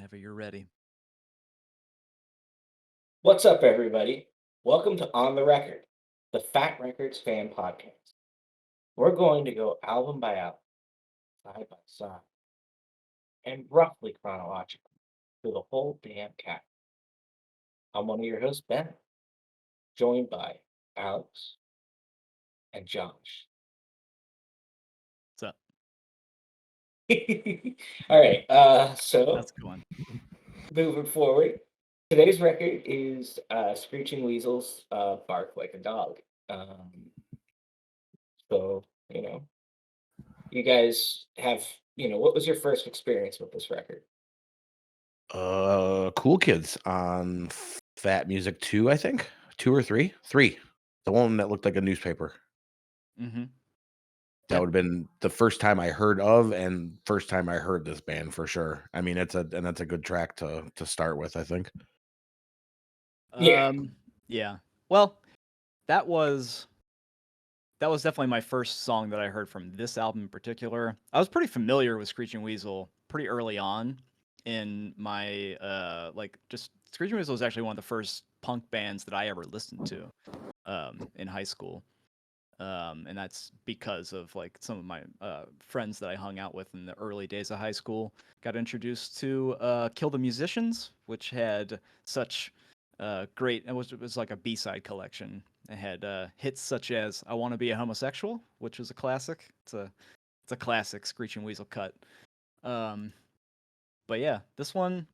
whenever you're ready. What's up, everybody? Welcome to On the Record, the Fat Records fan podcast. We're going to go album by album, side by side, and roughly chronologically through the whole damn cat. I'm one of your hosts, Ben, joined by Alex and Josh. What's up? All right, so That's a good one. moving forward, today's record is Screeching Weasel's Bark Like a Dog. Um, so, you know, you guys have, what was your first experience with this record? Cool Kids on Fat Music 2, I think. 2 or 3? 3. The one that looked like a newspaper. Mm-hmm. That Yeah. would have been the first time I heard of and first time I heard this band for sure. I mean, that's a good track to start with, I think. Yeah. Yeah. Well, that was that was definitely my first song that I heard from this album in particular. I was pretty familiar with Screeching Weasel pretty early on in my just Screeching Weasel was actually one of the first punk bands that I ever listened to in high school. And that's because of like some of my friends that I hung out with in the early days of high school. Got introduced to Kill the Musicians, which had such great. It was like a B-side collection. It had hits such as "I Want to Be a Homosexual," which was a classic. It's a classic Screeching Weasel cut. Um, but yeah, this one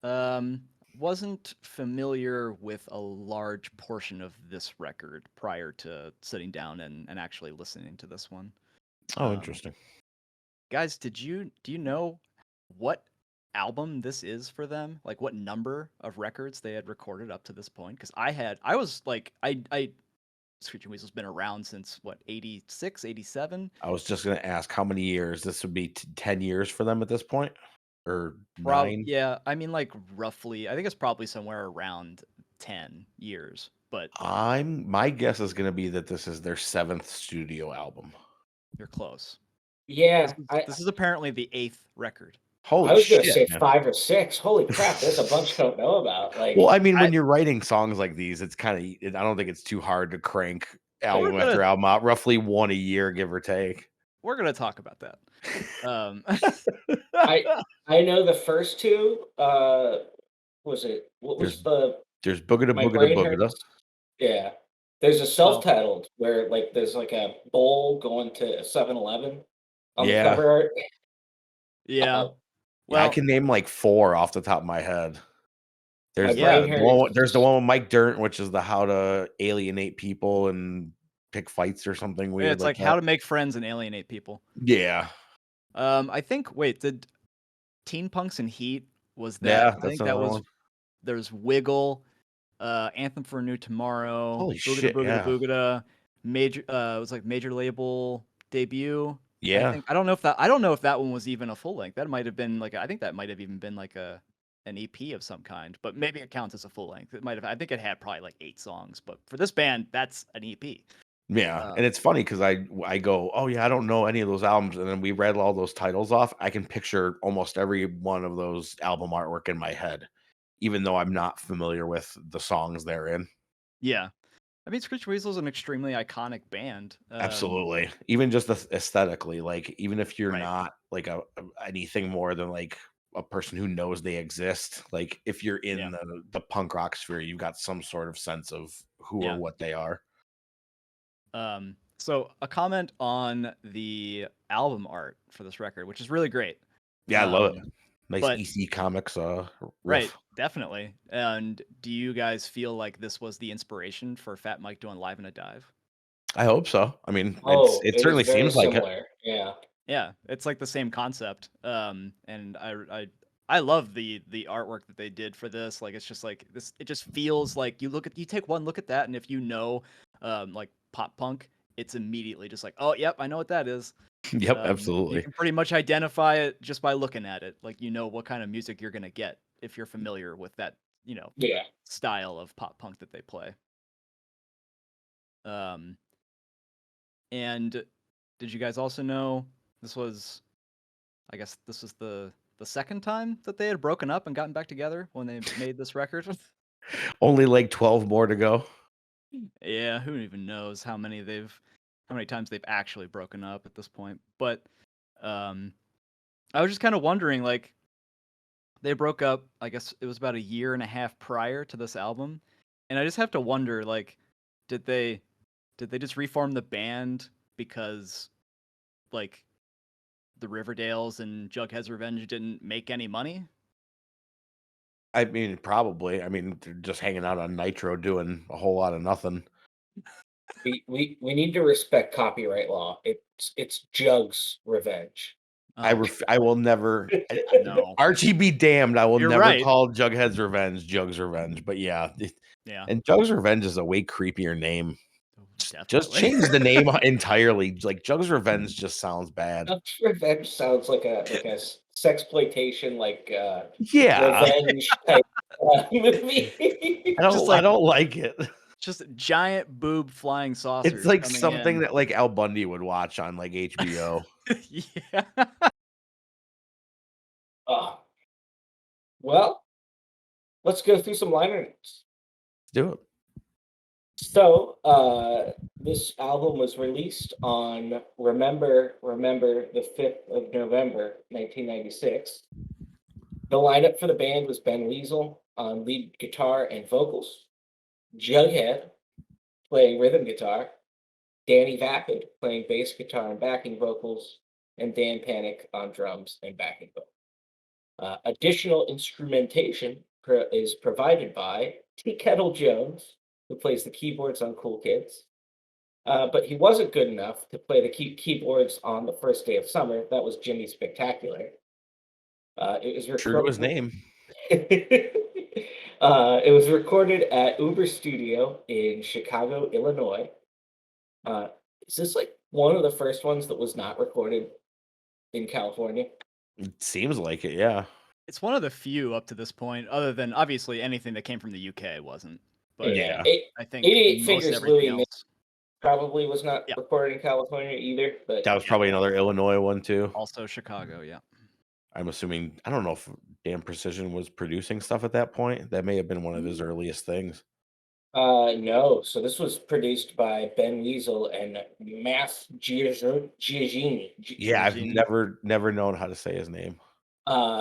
um, wasn't familiar with a large portion of this record prior to sitting down and actually listening to this one. Oh, Um, interesting. guys, do you know what album this is for them? Like what number of records they had recorded up to this point? Because I was like I Screeching Weasel's been around since what 86, 87. I was just gonna ask how many years this would be 10 years for them at this point? Or 9? Yeah, I mean like roughly, I think it's probably somewhere around 10 years, but My guess is gonna be that this is their 7th studio album. you're close. This Yeah, is I this is apparently the eighth record. I Holy was gonna shit, say man. 5 or 6. Holy crap, there's a bunch I don't know about. Well, Like, I mean, I when you're writing songs like these, it's kinda I don't think it's too hard to crank we're album gonna after album out, roughly 1 a year, give or take. we're gonna talk about that. Um, I I know the first 2, what There's was the there's Boogada My Boogada Brain Boogada. Hurts? Yeah. There's a well, self-titled where, like, there's, like, a bowl going to a 7-Eleven on the Yeah. cover art. yeah. Uh, Yeah, I Well, can name, like, 4 off the top of my head. My There's yeah. Brain the Hurts. one with Mike Dirnt, which is the how to alienate people and pick fights or something weird It's like like how that. to make friends and alienate people. Yeah. I think wait, did Teen Punks and Heat was that Yeah, I that's think that another was one. there's Wiggle, Anthem for a New Tomorrow, Holy Boogada shit, Boogada yeah. Boogada, major it was like major label debut. Yeah. I don't know if that one was even a full length. That might have been like I think that might have even been like an EP of some kind, but maybe it counts as a full length. It might have I think it had probably like 8 songs, but for this band that's an EP. Yeah, and Um, it's funny because I go, "Oh, yeah, I don't know any of those albums," and then we read all those titles off. I can picture almost every one of those album artwork in my head, even though I'm not familiar with the songs they're in. yeah. I mean Screech Weasel is an extremely iconic band. Absolutely. Even just aesthetically, like, even if you're Right. not, like, anything more than, like, a person who knows they exist, like, if you're Yeah. in the punk rock sphere, you've got some sort of sense of who or Yeah. what they are. So a comment on the album art for this record, which is really great. Yeah, I love it. Um, Nice but EC Comics, right, riff. definitely. And do you guys feel like this was the inspiration for Fat Mike doing Live in a Dive? I hope so. I mean, Oh, it it was certainly very seems like it. similar. Yeah. Yeah, it's like the same concept. And I love the artwork that they did for this. Like it's just like this. It just feels like you take one look at that, and if you know, like pop punk, it's immediately just like, oh, yep, I know what that is. Yep, You absolutely. can pretty much identify it just by looking at it. Like you know what kind of music you're gonna get if you're familiar with that, you know, Yeah. style of pop punk that they play. Um, and did you guys also know this was? I guess this was the the second time that they had broken up and gotten back together when they made this record. Only like 12 more to go. Yeah, who even knows how many times they've actually broken up at this point. But um I was just kind of wondering, like, they broke up, I guess it was about a year and a half prior to this album. And I just have to wonder, like, did they just reform the band because, like, the Riverdales and Jughead's Revenge didn't make any money? I mean, probably. I mean, they're just hanging out on Nitro doing a whole lot of nothing. We need to respect copyright law. It's Jug's Revenge. Oh, I will never. no. Archie be damned. I will You're never right. call Jughead's Revenge Jug's Revenge. But yeah, Yeah. and Jug's Revenge is a way creepier name. Just Definitely. change the name entirely. Like Jug's Revenge just sounds bad. Jug's Revenge sounds like a sexploitation, Yeah, revenge type movie. I don't like it. Just giant boob flying saucers. It's like coming something in. that like Al Bundy would watch on like HBO. Yeah. Well, let's go through some liner notes. Let's do it. So, this album was released on Remember the 5th of November, 1996. The lineup for the band was Ben Weasel on lead guitar and vocals, Jughead playing rhythm guitar, Danny Vapid playing bass guitar and backing vocals, and Dan Panic on drums and backing vocals. Additional instrumentation is provided by T. Kettle Jones, who plays the keyboards on Cool Kids. But he wasn't good enough to play the keyboards on The First Day of Summer. That was Jimmy Spectacular. It was True to his name. It was recorded at Uber Studio in Chicago, Illinois. Is this like one of the first ones that was not recorded in California? It seems like it, yeah. It's one of the few up to this point, other than obviously anything that came from the UK wasn't. But Yeah. I think 88 most Fingers everything Louie else probably was not Yeah. recorded in California either. But That was probably another Illinois one too. also Chicago, yeah. I'm assuming. I don't know if Dan Precision was producing stuff at that point. That may have been one of his earliest things. no. So this was produced by Ben Weasel and Mass Giagini. Yeah, I've Genie. never known how to say his name.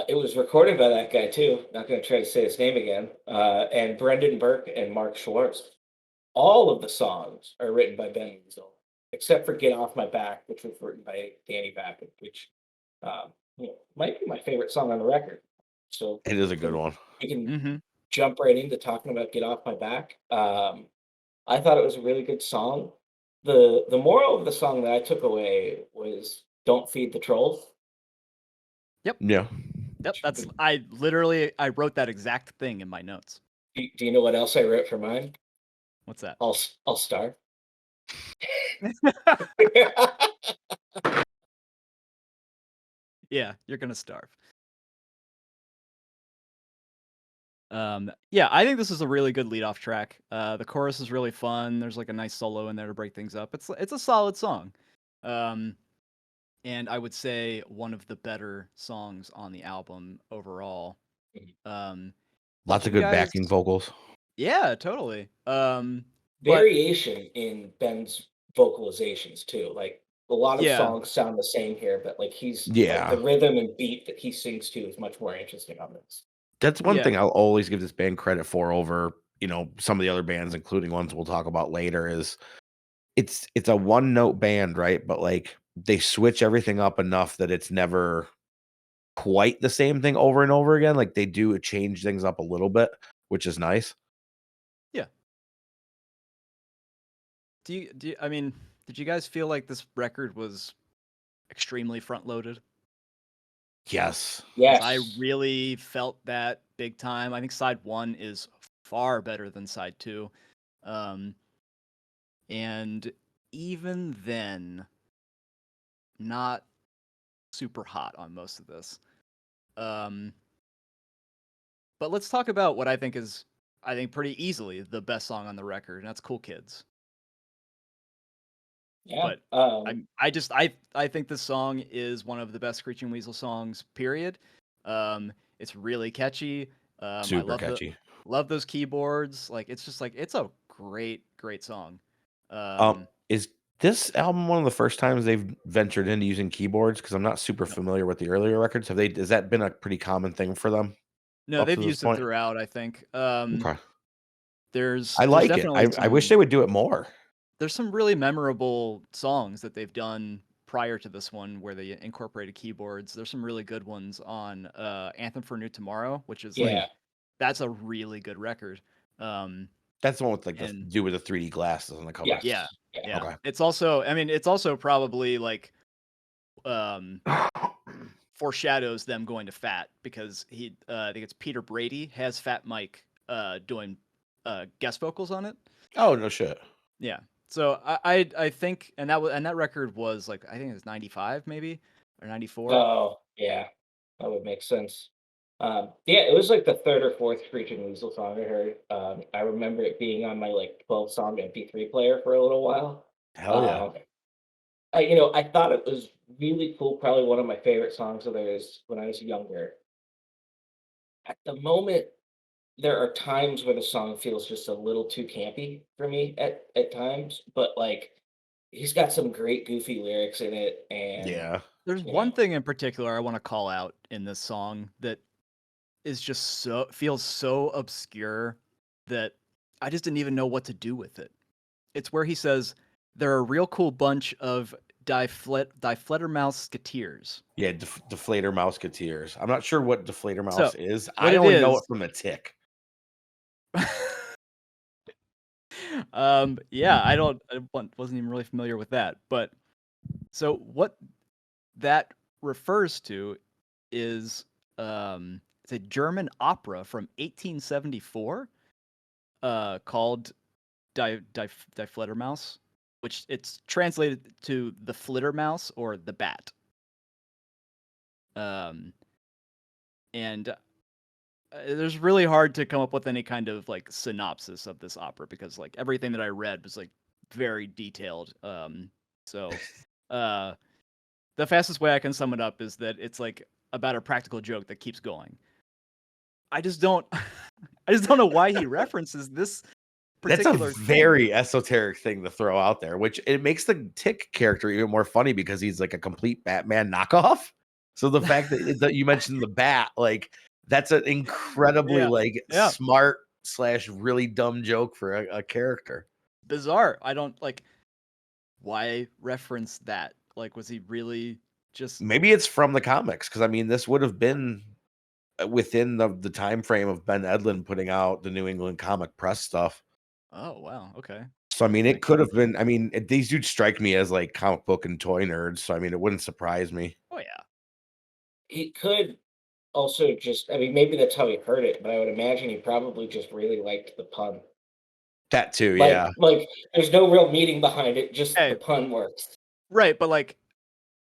It was recorded by that guy too. Not going to try to say his name again. And Brendan Burke and Mark Schwartz. All of the songs are written by Ben Weasel, except for "Get Off My Back," which was written by Danny Vapid, which might be my favorite song on the record. So It is a good one. we can Mm-hmm. jump right into talking about "Get Off My Back." I thought it was a really good song. The moral of the song that I took away was "Don't feed the trolls." Yeah. Yep, I wrote that exact thing in my notes. Do you know what else I wrote for mine? What's that? I'll starve. Yeah, you're gonna starve. Yeah, I think this is a really good leadoff track. The chorus is really fun. There's like a nice solo in there to break things up. It's a solid song. And I would say one of the better songs on the album overall. Lots did of you good backing guys- vocals. Yeah, totally. But Variation in Ben's vocalizations too. Like a lot of Yeah. songs sound the same here, but like he's like Yeah. the rhythm and beat that he sings to is much more interesting on this. That's one Yeah. thing I'll always give this band credit for over, some of the other bands, including ones we'll talk about later, is it's a one note band, right? But like they switch everything up enough that it's never quite the same thing over and over again. Like they do change things up a little bit, which is nice. Yeah. I mean, did you guys feel like this record was extremely front loaded? Yes. Yes. I really felt that big time. I think side 1 is far better than side 2. And even then, not super hot on most of this. But let's talk about what I think is, pretty easily the best song on the record, and that's Cool Kids. Yeah. But I think this song is one of the best Screeching Weasel songs, period. It's really catchy. I Super catchy. love those keyboards. Like it's just like it's a great song. Um, Is this album one of the first times they've ventured into using keyboards? Because I'm not super no, familiar with the earlier records. Has that been a pretty common thing for them no, up they've to this used it point? throughout. I think. Okay. There's I there's like it. definitely I wish they would do it more. there's some really memorable songs that they've done prior to this one where they incorporated keyboards. There's some really good ones on Anthem for a New Tomorrow, which is like Mhm. Yeah. that's a really good record. Um, That's the one with like the and dude with the 3D glasses on the cover. yeah, Yes. Yeah. yeah. Okay. It's also, I mean, it's also probably like um foreshadows them going to Fat because I think it's Peter Brady has Fat Mike doing guest vocals on it. Oh, no shit. Yeah. So I think and that record was like I think it was 95 maybe or 94. Oh, yeah. That would make sense. Yeah, it was like the third or fourth Screeching Weasel song I heard. I remember it being on my like 12 song MP3 player for a little while. Hell yeah. Um, I thought it was really cool. Probably one of my favorite songs of theirs when I was younger. At the moment, there are times where the song feels just a little too campy for me at times, but like he's got some great goofy lyrics in it, and Yeah. There's you one know, thing in particular I want to call out in this song that is just so feels so obscure that I just didn't even know what to do with it. It's where he says they're a real cool bunch of Diflettermouseketeers. Yeah, Deflator Mouseketeers. I'm not sure what Deflator So Mouse is. what I it only know it is, from the Tick. yeah, wasn't even really familiar with that. But so what that refers to is it's a German opera from 1874 called Die Flittermaus, which it's translated to the Flittermouse or the Bat. Um, and there's really hard to come up with any kind of like synopsis of this opera because like everything that I read was like very detailed. So uh, the fastest way I can sum it up is that it's like about a practical joke that keeps going. I just don't, I just don't know why he references this That's a particular thing. very esoteric thing to throw out there, which it makes the Tick character even more funny because he's like a complete Batman knockoff. So the fact that you mentioned the bat, like that's an incredibly Yeah, like yeah, smart slash really dumb joke for a character. bizarre. I don't like why reference that. Like, was he really just? Maybe it's from the comics because I mean this would have been within the time frame of Ben Edlund putting out the New England Comic Press stuff. Oh wow, okay, So I mean, that it makes could have sense. been. I mean, these dudes strike me as like comic book and toy nerds. So I mean, it wouldn't surprise me. Oh yeah, he could also just, I mean, maybe that's how he heard it, but I would imagine he probably just really liked the pun. That too, Like yeah, like, there's no real meaning behind it, just the hey, pun works. right, but like,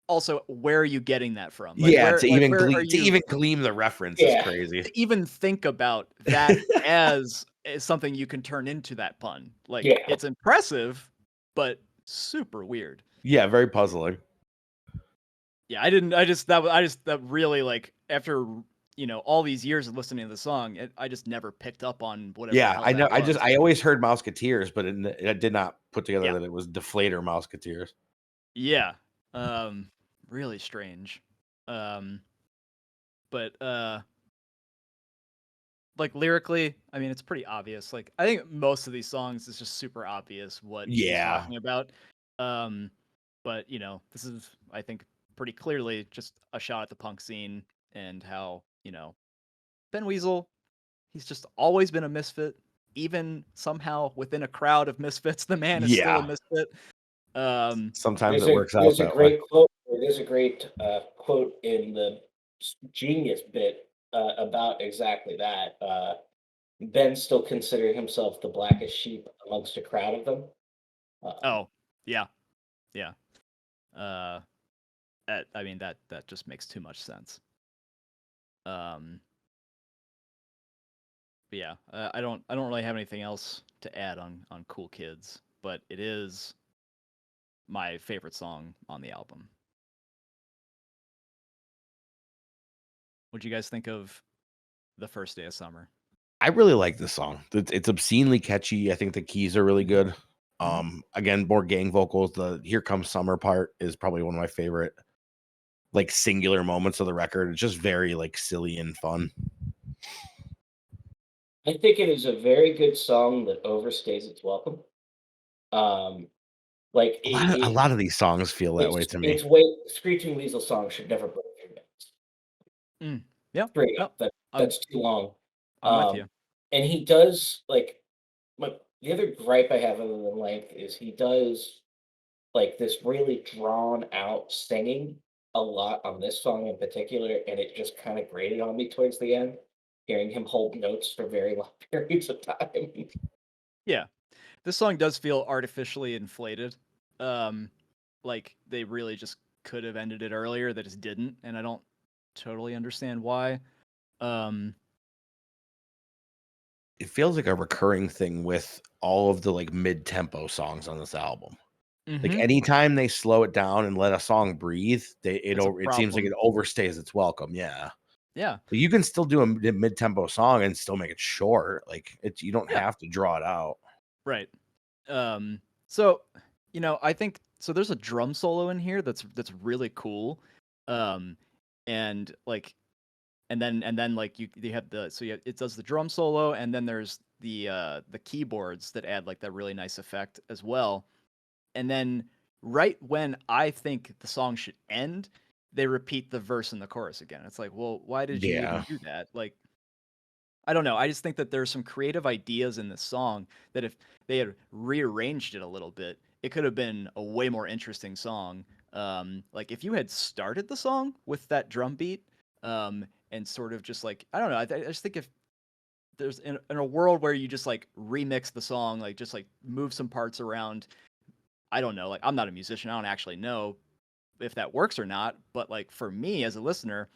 also, where are you getting that from? yeah. Like, where are To you even glean the reference is Yeah. crazy. to even think about that as something you can turn into that pun? Like, Yeah. it's impressive, but super weird. Yeah, very puzzling. Yeah, I just that really like after all these years of listening to the song, I just never picked up on whatever the Yeah, hell I know. that was. I always heard Mouseketeers, but I did not put together Yeah, that it was Deflator Mouseketeers. yeah, really strange. Um, but like lyrically, I mean, it's pretty obvious. Like I think most of these songs is just super obvious what he's Yeah, talking about. Um, but this is I think pretty clearly just a shot at the punk scene and how Ben Weasel. He's just always been a misfit. Even somehow within a crowd of misfits, the man is still a yeah. misfit. Um, Sometimes it works out There's a that way. great quote there's a great, quote in the Genius bit, about exactly that. Ben still considering himself the blackest sheep amongst a crowd of them. Um, oh, yeah, yeah. Uh, I mean that just makes too much sense. Um, but yeah, I don't really have anything else to add on Cool Kids, but it is my favorite song on the album. What'd you guys think of The First Day of Summer? I really like this song. It's obscenely catchy. I think the keys are really good. Again, more gang vocals. The "Here Comes Summer" part is probably one of my favorite, like, singular moments of the record. It's just very, like, silly and fun. I think it is a very good song that overstays its welcome. Um, like A lot of these songs feel that way to me. it's way Screeching Weasel song should never break 3 minutes. Mm, yeah, Straight no, up, I'm that's too long. I'm with you. And he does like the other gripe I have other than length is he does like this really drawn out singing a lot on this song in particular, and it just kind of grated on me towards the end, hearing him hold notes for very long periods of time. Yeah, this song does feel artificially inflated. Um, like they really just could have ended it earlier, they just didn't, and I don't totally understand why. Um, It feels like a recurring thing with all of the, like, mid-tempo songs on this album. Like, mhm, anytime they slow it down and let a song breathe, it's a it seems like problem. it overstays its welcome, yeah. Yeah, But you can still do a mid-tempo song and still make it short, like, it's you don't yeah, have to draw it out. right. So, I think so there's a drum solo in here that's really cool. Um, and like and then like you have it does the drum solo and then there's the keyboards that add like that really nice effect as well. And then right when I think the song should end, they repeat the verse and the chorus again. It's like, well, why did you even Yeah. do that? Like, I don't know. I just think that there's some creative ideas in this song that if they had rearranged it a little bit, it could have been a way more interesting song. Like if you had started the song with that drum beat, and sort of just like I don't know. I just think if there's in a world where you just like remix the song, like just like move some parts around. I don't know. Like I'm not a musician. I don't actually know if that works or not. But like for me as a listener,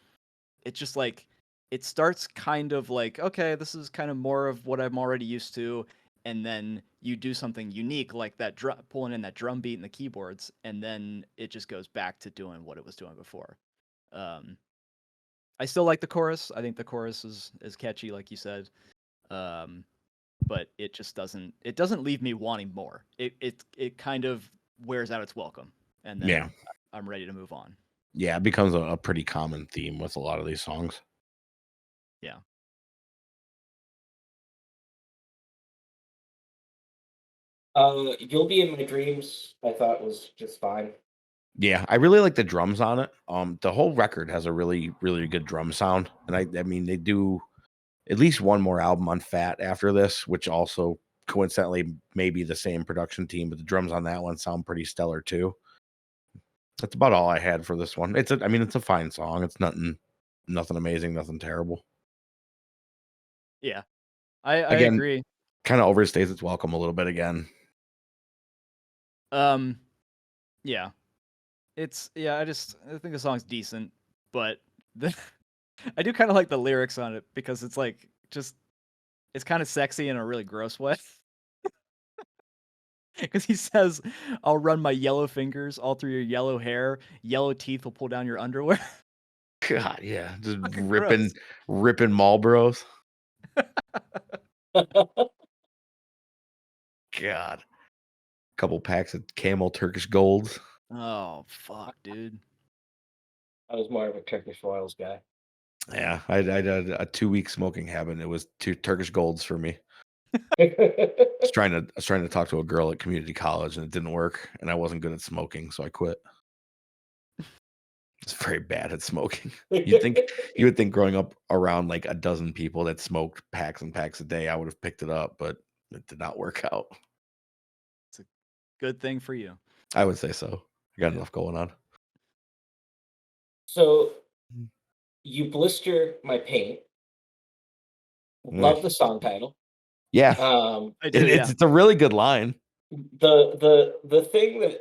it's just like it starts kind of like okay, this is kind of more of what I'm already used to, and then you do something unique like that pulling in that drum beat and the keyboards, and then it just goes back to doing what it was doing before. Um, I still like the chorus. I think the chorus is catchy, like you said. Um, but it doesn't leave me wanting more. It kind of wears out its welcome, and Yeah. then I'm ready to move on. Yeah, it becomes a pretty common theme with a lot of these songs. Yeah. You'll Be in My Dreams, I thought was just fine. Yeah, I really like the drums on it. The whole record has a really, really good drum sound, and I mean, they do at least one more album on Fat after this, which also coincidentally may be the same production team, but the drums on that one sound pretty stellar too. That's about all I had for this one. I mean, it's a fine song. It's nothing amazing, nothing terrible. Yeah. I Again, agree. kind of overstays its welcome a little bit again. Um, yeah. I think the song's decent, but the I do kind of like the lyrics on it because it's like just it's kind of sexy in a really gross way. Because he says, "I'll run my yellow fingers all through your yellow hair. Yellow teeth will pull down your underwear." God, yeah, just Fucking ripping gross. ripping Marlboros. God, couple packs of Camel Turkish Golds. Oh fuck, dude. I was more of a Turkish Royals guy. Yeah, I did a 2-week smoking habit. It was 2 Turkish Golds for me. I was trying to talk to a girl at community college, and it didn't work, and I wasn't good at smoking, so I quit. I was very bad at smoking. You would think growing up around, like, a dozen people that smoked packs and packs a day, I would have picked it up, but it did not work out. It's a good thing for you. I would say so. I got Yeah. enough going on. So you blister my paint. Mm. Love the song title. Yeah, I do, yeah. it's a really good line. The thing that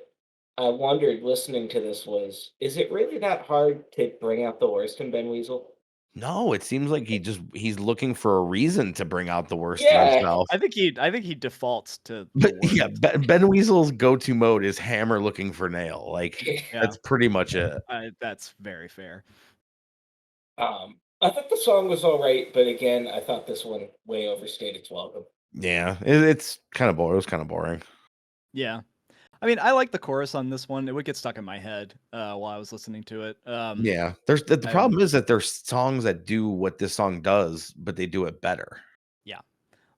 I wondered listening to this was, is it really that hard to bring out the worst in Ben Weasel? No, it seems like he's looking for a reason to bring out the worst in Yeah. himself. I think he defaults to the But worst. yeah, Ben Weasel's go-to mode is hammer looking for nail. Like, Yeah. that's pretty much it. That's very fair. I thought the song was all right, but again, I thought this one way overstayed its welcome. Yeah, it's kind of boring. It was kind of boring. Yeah. I mean, I like the chorus on this one. It would get stuck in my head while I was listening to it. Yeah, there's the I problem is that there's songs that do what this song does, but they do it better. Yeah.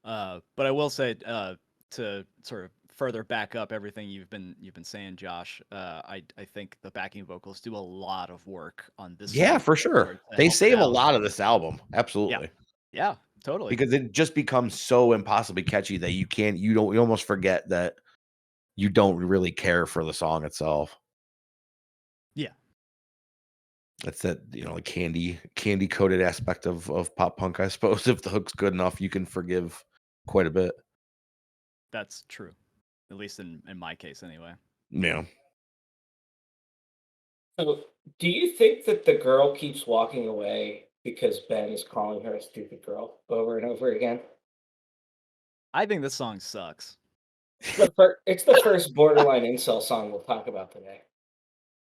But I will say, to sort of further back up everything you've been saying, Josh, I think the backing vocals do a lot of work on this Yeah, song for sure. to They help it save a out. lot of this album. Yeah. Absolutely. Yeah, totally. Because it just becomes so impossibly catchy that you almost forget that you don't really care for the song itself. Yeah. That's that, the candy coated aspect of pop punk, I suppose. If the hook's good enough, you can forgive quite a bit. That's true. At least in my case anyway. Yeah. So, do you think that the girl keeps walking away because Ben is calling her a stupid girl over and over again? I think this song sucks. It's the first borderline incel song we'll talk about today.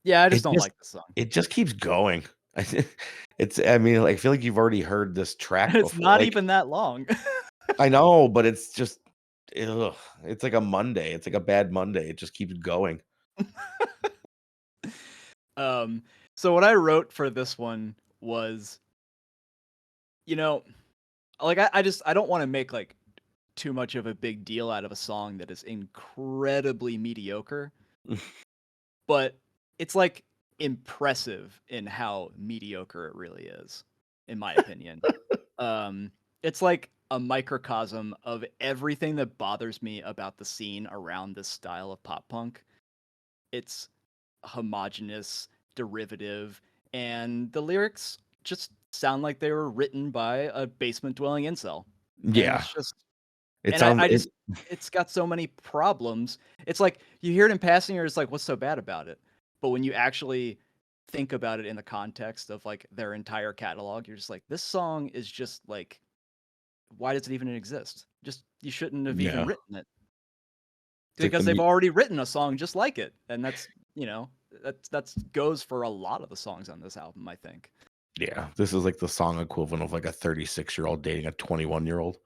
Yeah, I just It don't just like this song. it just keeps going. I mean, like, I feel like you've already heard this track It's before. not Like, even that long. I know, but it's just ugh, it's like a Monday. It's like a bad Monday. It just keeps going. So what I wrote for this one was, like I don't want to make like too much of a big deal out of a song that is incredibly mediocre, but it's like impressive in how mediocre it really is, in my opinion. It's like a microcosm of everything that bothers me about the scene around this style of pop punk. It's homogenous, derivative, and the lyrics just sound like they were written by a basement dwelling incel. And Yeah. it's just It and I, sounds I it just it's got so many problems. It's like you hear it in passing, you're just like, what's so bad about it? But when you actually think about it in the context of like their entire catalog, you're just like, this song is just like, why does it even exist? Just you shouldn't have even yeah. written it. It's like Because they've already written a song just like it. And that's goes for a lot of the songs on this album, I think. yeah, this is like the song equivalent of like a 36-year-old dating a 21-year-old.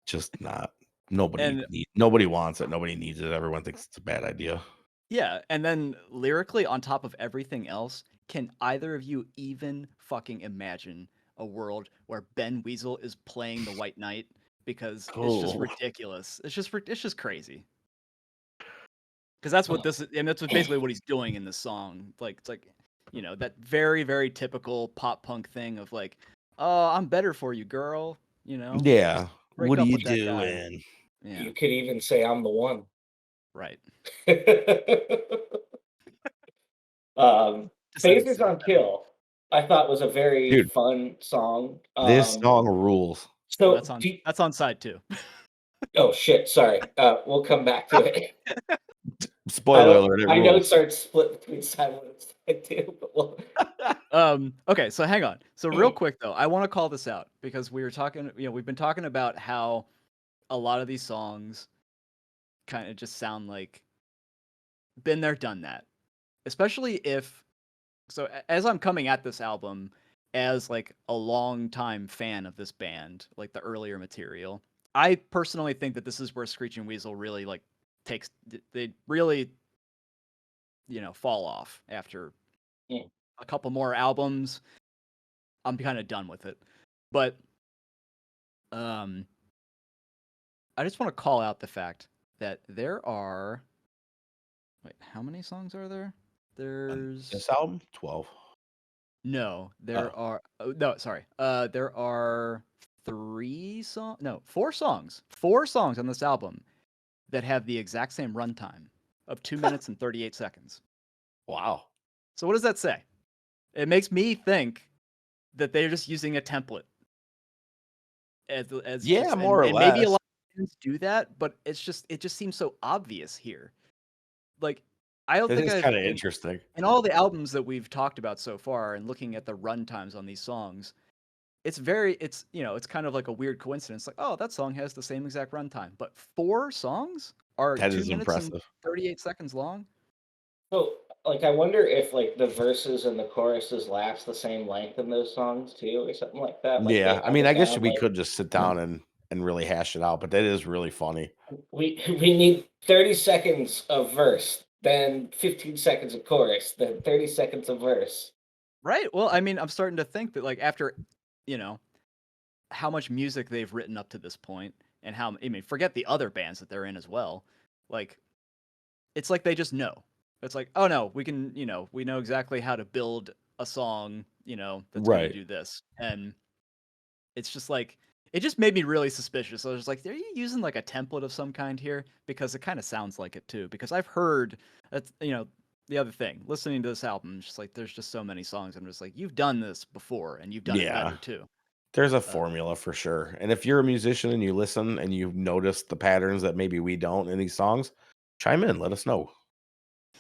Just not And nobody wants it. Nobody needs it. Everyone thinks it's a bad idea. yeah, and then lyrically on top of everything else, can either of you even fucking imagine a world where Ben Weasel is playing the White Knight? Because it's just Oh. ridiculous. It's just crazy. Because that's what this is, and that's basically what he's doing in the song. Like it's like, that very very typical pop punk thing of like, oh, I'm better for you, girl. Yeah. Just break What are up you with that guy. doing? Yeah, You could even say I'm the one. right. um, Descendants Phases did it on better. Kill, I thought was a very Dude, fun song. this song rules. Well, So, that's on side two. oh shit, sorry. We'll come back to it. Spoiler alert, it My rules. notes aren't split between side one and side two, but Okay, so hang on. So real quick though, I want to call this out because we were talking, we've been talking about how a lot of these songs kind of just sound like been there, done that. Especially if as I'm coming at this album as like a long-time fan of this band, like the earlier material, I personally think that this is where Screeching Weasel really like they really fall off after a couple more albums. I'm kind of done with it. But I just want to call out the fact that there are how many songs are there? This There's album, 12. no, Oh. no, sorry. There are 4 songs. 4 songs on this album that have the exact same runtime of 2 minutes and 38 seconds. Wow. So what does that say? It makes me think that they're just using a template as Yeah, just more or and maybe a less. lot of bands do that, but it just seems so obvious here. Like I don't It think is I've kind of interesting. in all the albums that we've talked about so far and looking at the runtimes on these songs, it's kind of like a weird coincidence. Like, oh, that song has the same exact runtime, but 4 songs are That 2 is minutes and impressive. 38 seconds long. so like I wonder if like the verses and the choruses last the same length in those songs too, or something like that. Like they Yeah, I have mean, it I guess down. we Like could just sit down and really hash it out, but that is really funny. we need 30 seconds of verse, then 15 seconds of chorus, then 30 seconds of verse. Right. Well, I mean, I'm starting to think that like after, you know, how much music they've written up to this point, and how I mean, forget the other bands that they're in as well. Like, it's like they just know. It's like, oh no, we can, we know exactly how to build a song, that's gonna Right. do this, and it's just like it just made me really suspicious. I was just like, are you using like a template of some kind here? Because it kind of sounds like it too. Because I've heard that's the other thing. Listening to this album, it's just like there's just so many songs. I'm just like, you've done this before, and you've done it Yeah. better too. There's a Uh, formula for sure. And if you're a musician and you listen and you notice the patterns that maybe we don't in these songs, chime in, let us know.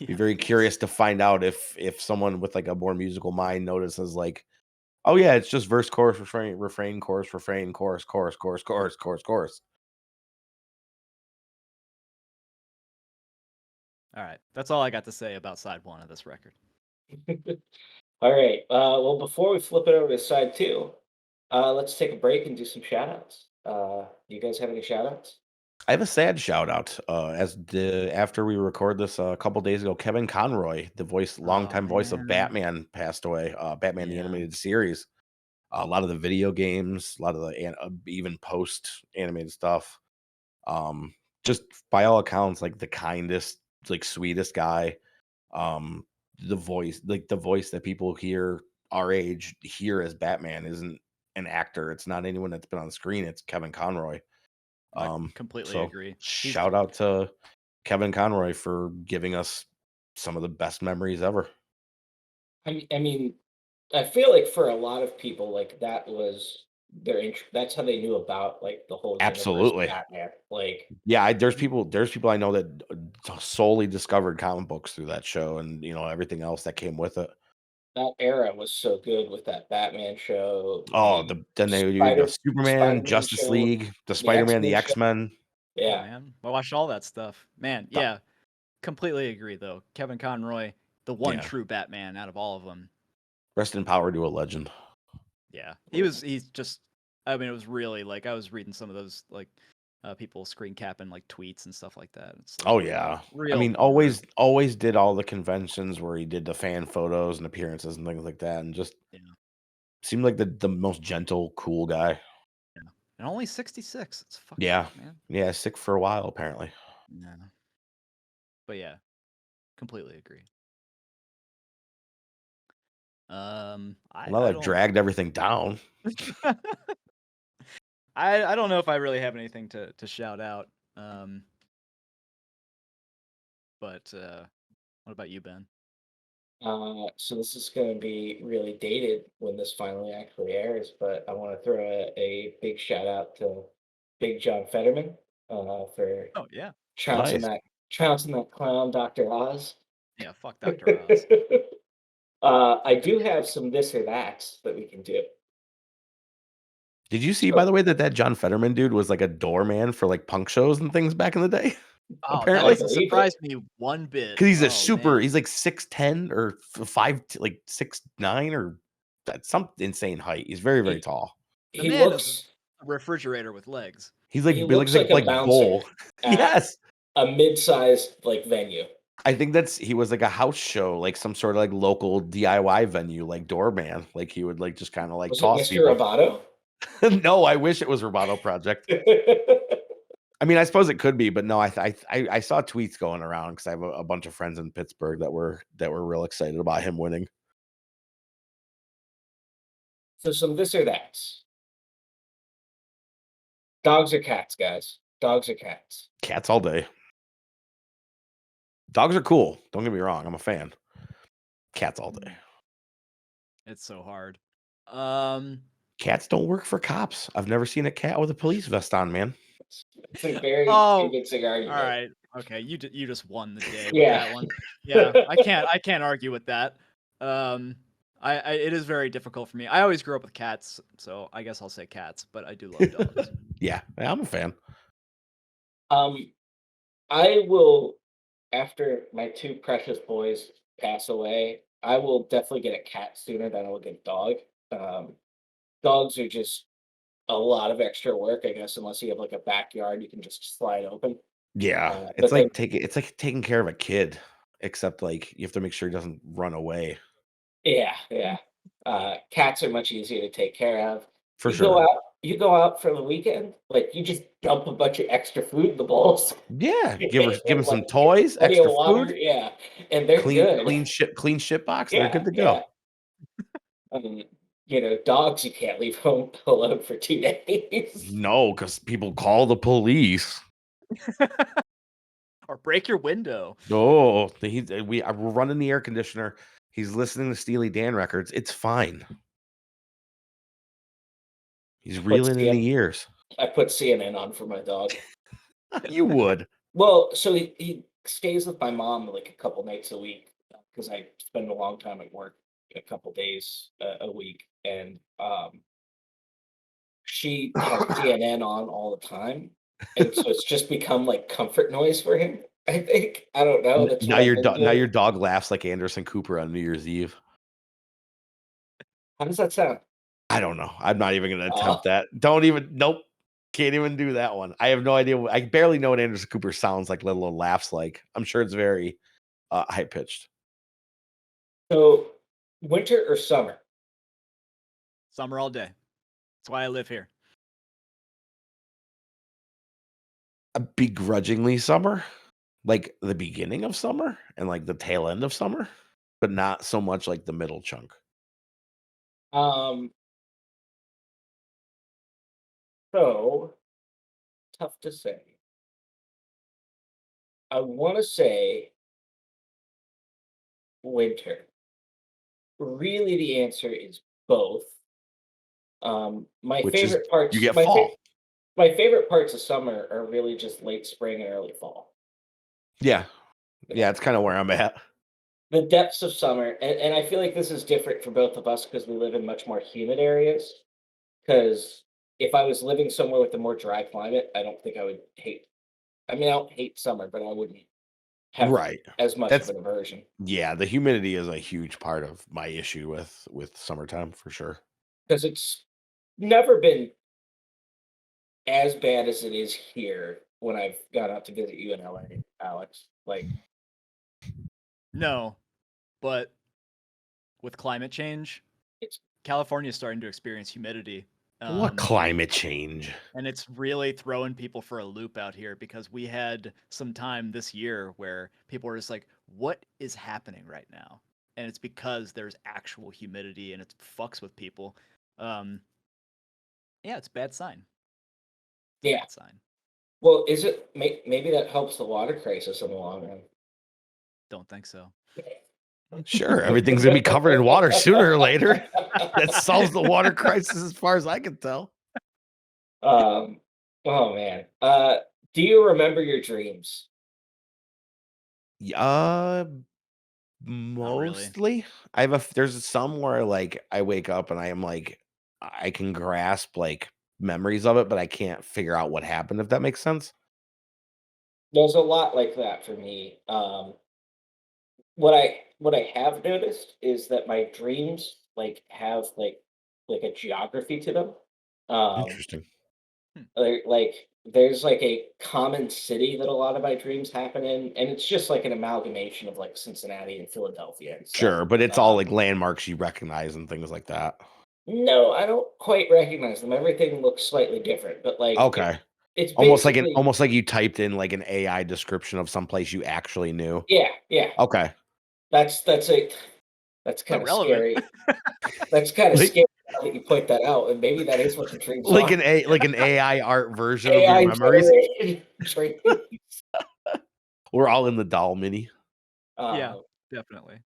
Be yeah, very please. curious to find out if someone with like a more musical mind notices like, oh yeah, it's just verse, chorus, refrain, chorus, refrain, chorus, chorus, chorus, chorus, chorus, chorus. All right, that's all I got to say about side one of this record. All right. Well, before we flip it over to side two, let's take a break and do some shout outs. You guys have any shout outs? I have a sad shout out. After we record this a couple days ago, Kevin Conroy, the Oh longtime voice of man, Batman, passed away. Batman the yeah, animated series. A lot of the video games, a lot of the even post animated stuff. Um, just by all accounts, like the kindest, like sweetest guy. Um, the voice that people hear our age hear as Batman isn't an actor. It's not anyone that's been on screen. It's Kevin Conroy. I completely So agree. He's shout out to Kevin Conroy for giving us some of the best memories ever. I mean, I feel like for a lot of people, like that was that's how they knew about like the whole universe of Absolutely. Batman. Like Yeah, there's people I know that solely discovered comic books through that show and everything else that came with it. that era was so good with that Batman show, Oh, then they do the Superman, Spider-Man Justice show, League, the the Spider-Man, the X-Men show. X-Men. yeah, Yeah. man. I watched all that stuff. Man, The- yeah, completely agree though. Kevin Conroy, the one Yeah. true Batman out of all of them. Rest in power to a legend. Yeah, he's just. I mean, it was really like I was reading some of those like people screen capping like tweets and stuff like that. It's like Oh yeah. I real mean, bummer. always did all the conventions where he did the fan photos and appearances and things like that, and just Yeah, seemed like the most gentle, cool guy. yeah, and only 66. It's fucked Yeah. up, man. Yeah, sick for a while apparently. Yeah, but yeah, completely agree. I Well, I that don't. dragged everything down. I don't know if I really have anything to shout out. But what about you, Ben? So this is going to be really dated when this finally actually airs, but I want to throw a big shout out to Big John Fetterman for Oh yeah, trouncing Nice. that trouncing that clown, Dr. Oz. yeah. Fuck Dr. Oz. I do have some this or that's that we can do. Did you see, by So the way, that John Fetterman dude was like a doorman for like punk shows and things back in the day? Oh, that I Apparently. doesn't believe it. surprise me one bit. Because Oh man, he's like 6'10" or like 6'9" or that's some insane height. He's very, very He tall. the he man is a looks refrigerator with legs. He's he like looks like a like bouncer bull. at Yes. a mid-sized like venue. I think he was like a house show, like some sort of like local DIY venue, like doorman. Like he would like just kind of like Was it toss Mr. people. Roboto? No, I wish it was Roboto Project. I mean, I suppose it could be, but no, I saw tweets going around because I have a bunch of friends in Pittsburgh that were real excited about him winning. So some this or that's. Dogs or cats, guys? Dogs or cats? Cats all day. Dogs are cool. Don't get me wrong. I'm a fan. Cats all day. It's so hard. Um, Cats don't work for cops. I've never seen a cat with a police vest on, man. It's a very oh, convincing all argument. right. Okay, you just won the day with Yeah. that one. Yeah, I can't argue with that. I it is very difficult for me. I always grew up with cats, so I guess I'll say cats, but I do love dogs. Yeah, I'm a fan. I will, after my two precious boys pass away, I will definitely get a cat sooner than I will get a dog. Um, Dogs are just a lot of extra work, I guess, unless you have like a backyard you can just slide open. Yeah, But then, it's like taking care of a kid, except like you have to make sure he doesn't run away yeah, yeah, cats are much easier to take care of. for sure. You go out for the weekend, like you just dump a bunch of extra food in the bowls, Yeah, give and him some like give toys, plenty of extra water, food, yeah, and they're good. clean shit box. They're Yeah, good to yeah. go. I mean, dogs you can't leave home alone for 2 days. No, because people call the police. Or break your window. Oh, we're running the air conditioner. He's listening to Steely Dan records. It's fine. He's I put reeling in CN the ears. I put CNN on for my dog. You would. Well, so he stays with my mom like a couple nights a week because I spend a long time at work, a couple days a week, and she has CNN on all the time, and so it's just become like comfort noise for him. I think I don't know. That's what I've been Now doing. your dog laughs like Anderson Cooper on New Year's Eve. How does that sound? I don't know. I'm not even gonna Uh, attempt that. Don't even nope. Can't even do that one. I have no idea. I barely know what Anderson Cooper sounds like, let alone laughs like. I'm sure it's very high pitched. so winter or summer? Summer all day. That's why I live here. Begrudgingly summer, like the beginning of summer and like the tail end of summer, but not so much like the middle chunk. Um, so tough to say. I want to say winter. Really, the answer is both. My Which is favorite you parts, get fall. my favorite parts of summer are really just late spring and early fall. Yeah. Yeah. Yeah, it's kind of where I'm at. The depths of summer, and I feel like this is different for both of us because we live in much more humid areas. Because if I was living somewhere with a more dry climate, I don't think I would hate. I mean, I don't hate summer, but I wouldn't have Right. as much of That's an aversion yeah, the humidity is a huge part of my issue with summertime for sure. because it's never been as bad as it is here when I've gone out to visit you in LA, Alex. Like No, but with climate change, it's California is starting to experience humidity. What climate change? And it's really throwing people for a loop out here because we had some time this year where people were just like, what is happening right now? And it's because there's actual humidity and it fucks with people. Um, yeah, it's a bad sign. yeah. Bad sign. Well, is it maybe that helps the water crisis in the long run? Don't think so. Sure, everything's gonna be covered in water sooner or later. That solves the water crisis as far as I can tell. um, oh man. Do you remember your dreams? Yeah, Not really. mostly. There's some where like I wake up and I am like I can grasp like memories of it, but I can't figure out what happened, if that makes sense. There's a lot like that for me. What I have noticed is that my dreams like have like a geography to them. Um, Interesting. Hmm. like there's like a common city that a lot of my dreams happen in, and it's just like an amalgamation of like Cincinnati and Philadelphia and stuff. Sure, but it's all Um, like landmarks you recognize and things like that. no, I don't quite recognize them. Everything looks slightly different, but Okay. it's Almost basically like you typed in like an AI description of some place you actually knew. yeah, yeah. Okay. That's a that's So kind of relevant. scary. That's kind of Like scary now that you point that out, and maybe that is what the dreams are. like an AI art version of your AI memories. generated dreams. We're all in the doll mini. Yeah, Uh, definitely.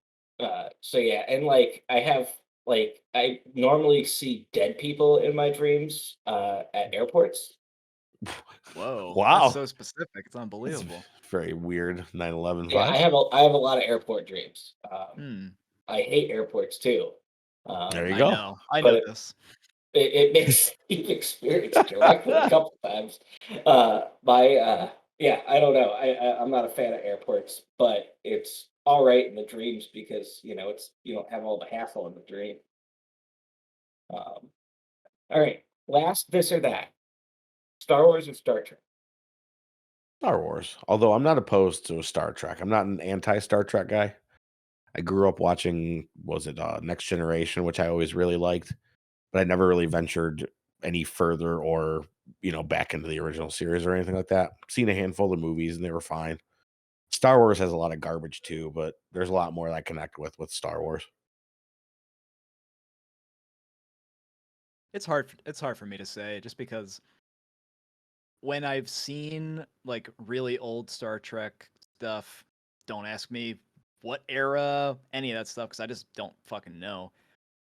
so yeah, and like I normally see dead people in my dreams at airports. Whoa, that's Wow. so specific. It's That's unbelievable. very weird 9/11 Yeah, vibes. I have a lot of airport dreams. Hmm. I hate airports too, There you I go. know. I but know this. it makes you've experienced directly a couple times. My yeah, I don't know. I'm not a fan of airports, but it's all right in the dreams because it's you don't have all the hassle in the dream. All right, last this or that: Star Wars or Star Trek? Star Wars. Although I'm not opposed to Star Trek. I'm not an anti-Star Trek guy. I grew up watching, was it Next Generation, which I always really liked, but I never really ventured any further or, back into the original series or anything like that. Seen a handful of movies and they were fine. Star Wars has a lot of garbage too, but there's a lot more that I connect with Star Wars. It's hard for me to say just because when I've seen like really old Star Trek stuff, don't ask me what era, any of that stuff, because I just don't fucking know.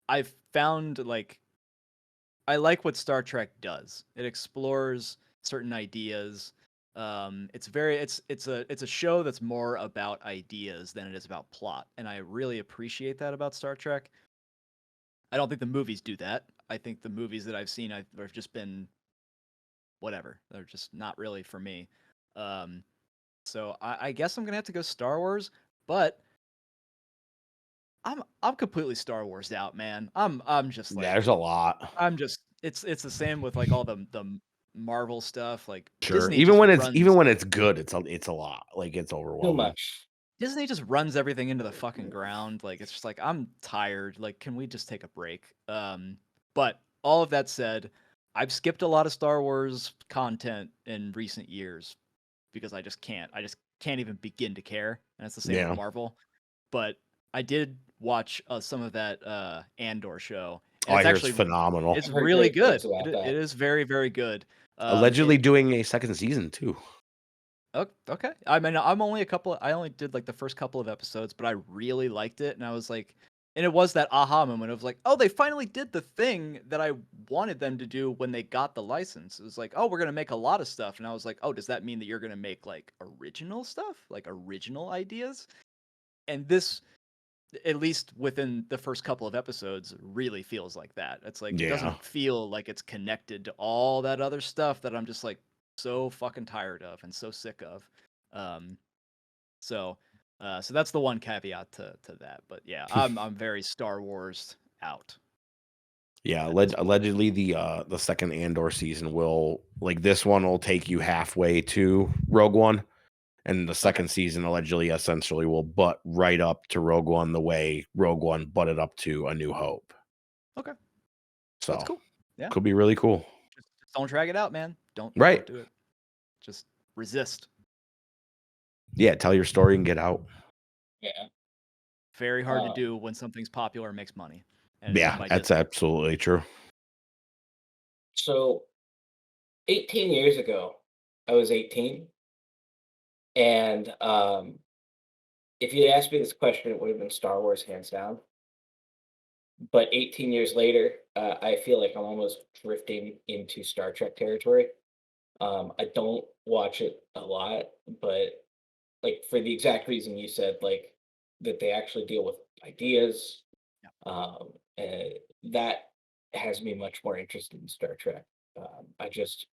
I've found like I like what Star Trek does. It explores certain ideas. It's a show that's more about ideas than it is about plot, and I really appreciate that about Star Trek. I don't think the movies do that. I think the movies that I've seen have just been whatever. They're just not really for me. Um, so I guess I'm gonna have to go Star Wars, but I'm completely Star Wars out, man. I'm just Yeah, like there's a lot. I'm just it's the same with like all the Marvel stuff. Like Sure. Disney just Even runs when it's good, it's a lot. Like it's Too overwhelming. much. Disney just runs everything into the fucking ground. Like it's just like I'm tired. Like can we just take a break? But all of that said, I've skipped a lot of Star Wars content in recent years because I just can't. I just can't even begin to care. And it's the same with Yeah. Marvel. But I did watch some of that Andor show, Oh, and I it's hear it's actually phenomenal. it's I've heard really great things good. about It that. is very very good. Allegedly doing a second season too. Okay. I mean, I only did like the first couple of episodes, but I really liked it, and I was like, and it was that aha moment of like, oh, they finally did the thing that I wanted them to do when they got the license. It was like, oh, we're gonna make a lot of stuff, and I was like, oh, does that mean that you're gonna make like original stuff, like original ideas? And this, at least within the first couple of episodes, really feels like that. It's like it Yeah. doesn't feel like it's connected to all that other stuff that I'm just like so fucking tired of and so sick of. Um, so, so that's the one caveat to that. But yeah, I'm very Star Wars out Yeah, at this point. allegedly the second Andor season will, like, this one will take you halfway to Rogue One, and the Okay. second season allegedly essentially will butt right up to Rogue One the way Rogue One butted up to A New Hope. Okay, that's So cool. Yeah, could be really cool. just don't drag it out, man. Don't Right. do it. Just resist. Yeah, tell your story and get out. Yeah. Very hard to Uh, do when something's popular and makes money, and it's done Yeah, by that's Disney. absolutely true. so 18 years ago, I was 18, and if you'd asked me this question, it would have been Star Wars hands down. But 18 years later, I feel like I'm almost drifting into Star Trek territory. I don't watch it a lot, but like for the exact reason you said, like that they actually deal with ideas. Yeah. And that has me much more interested in Star Trek. I just,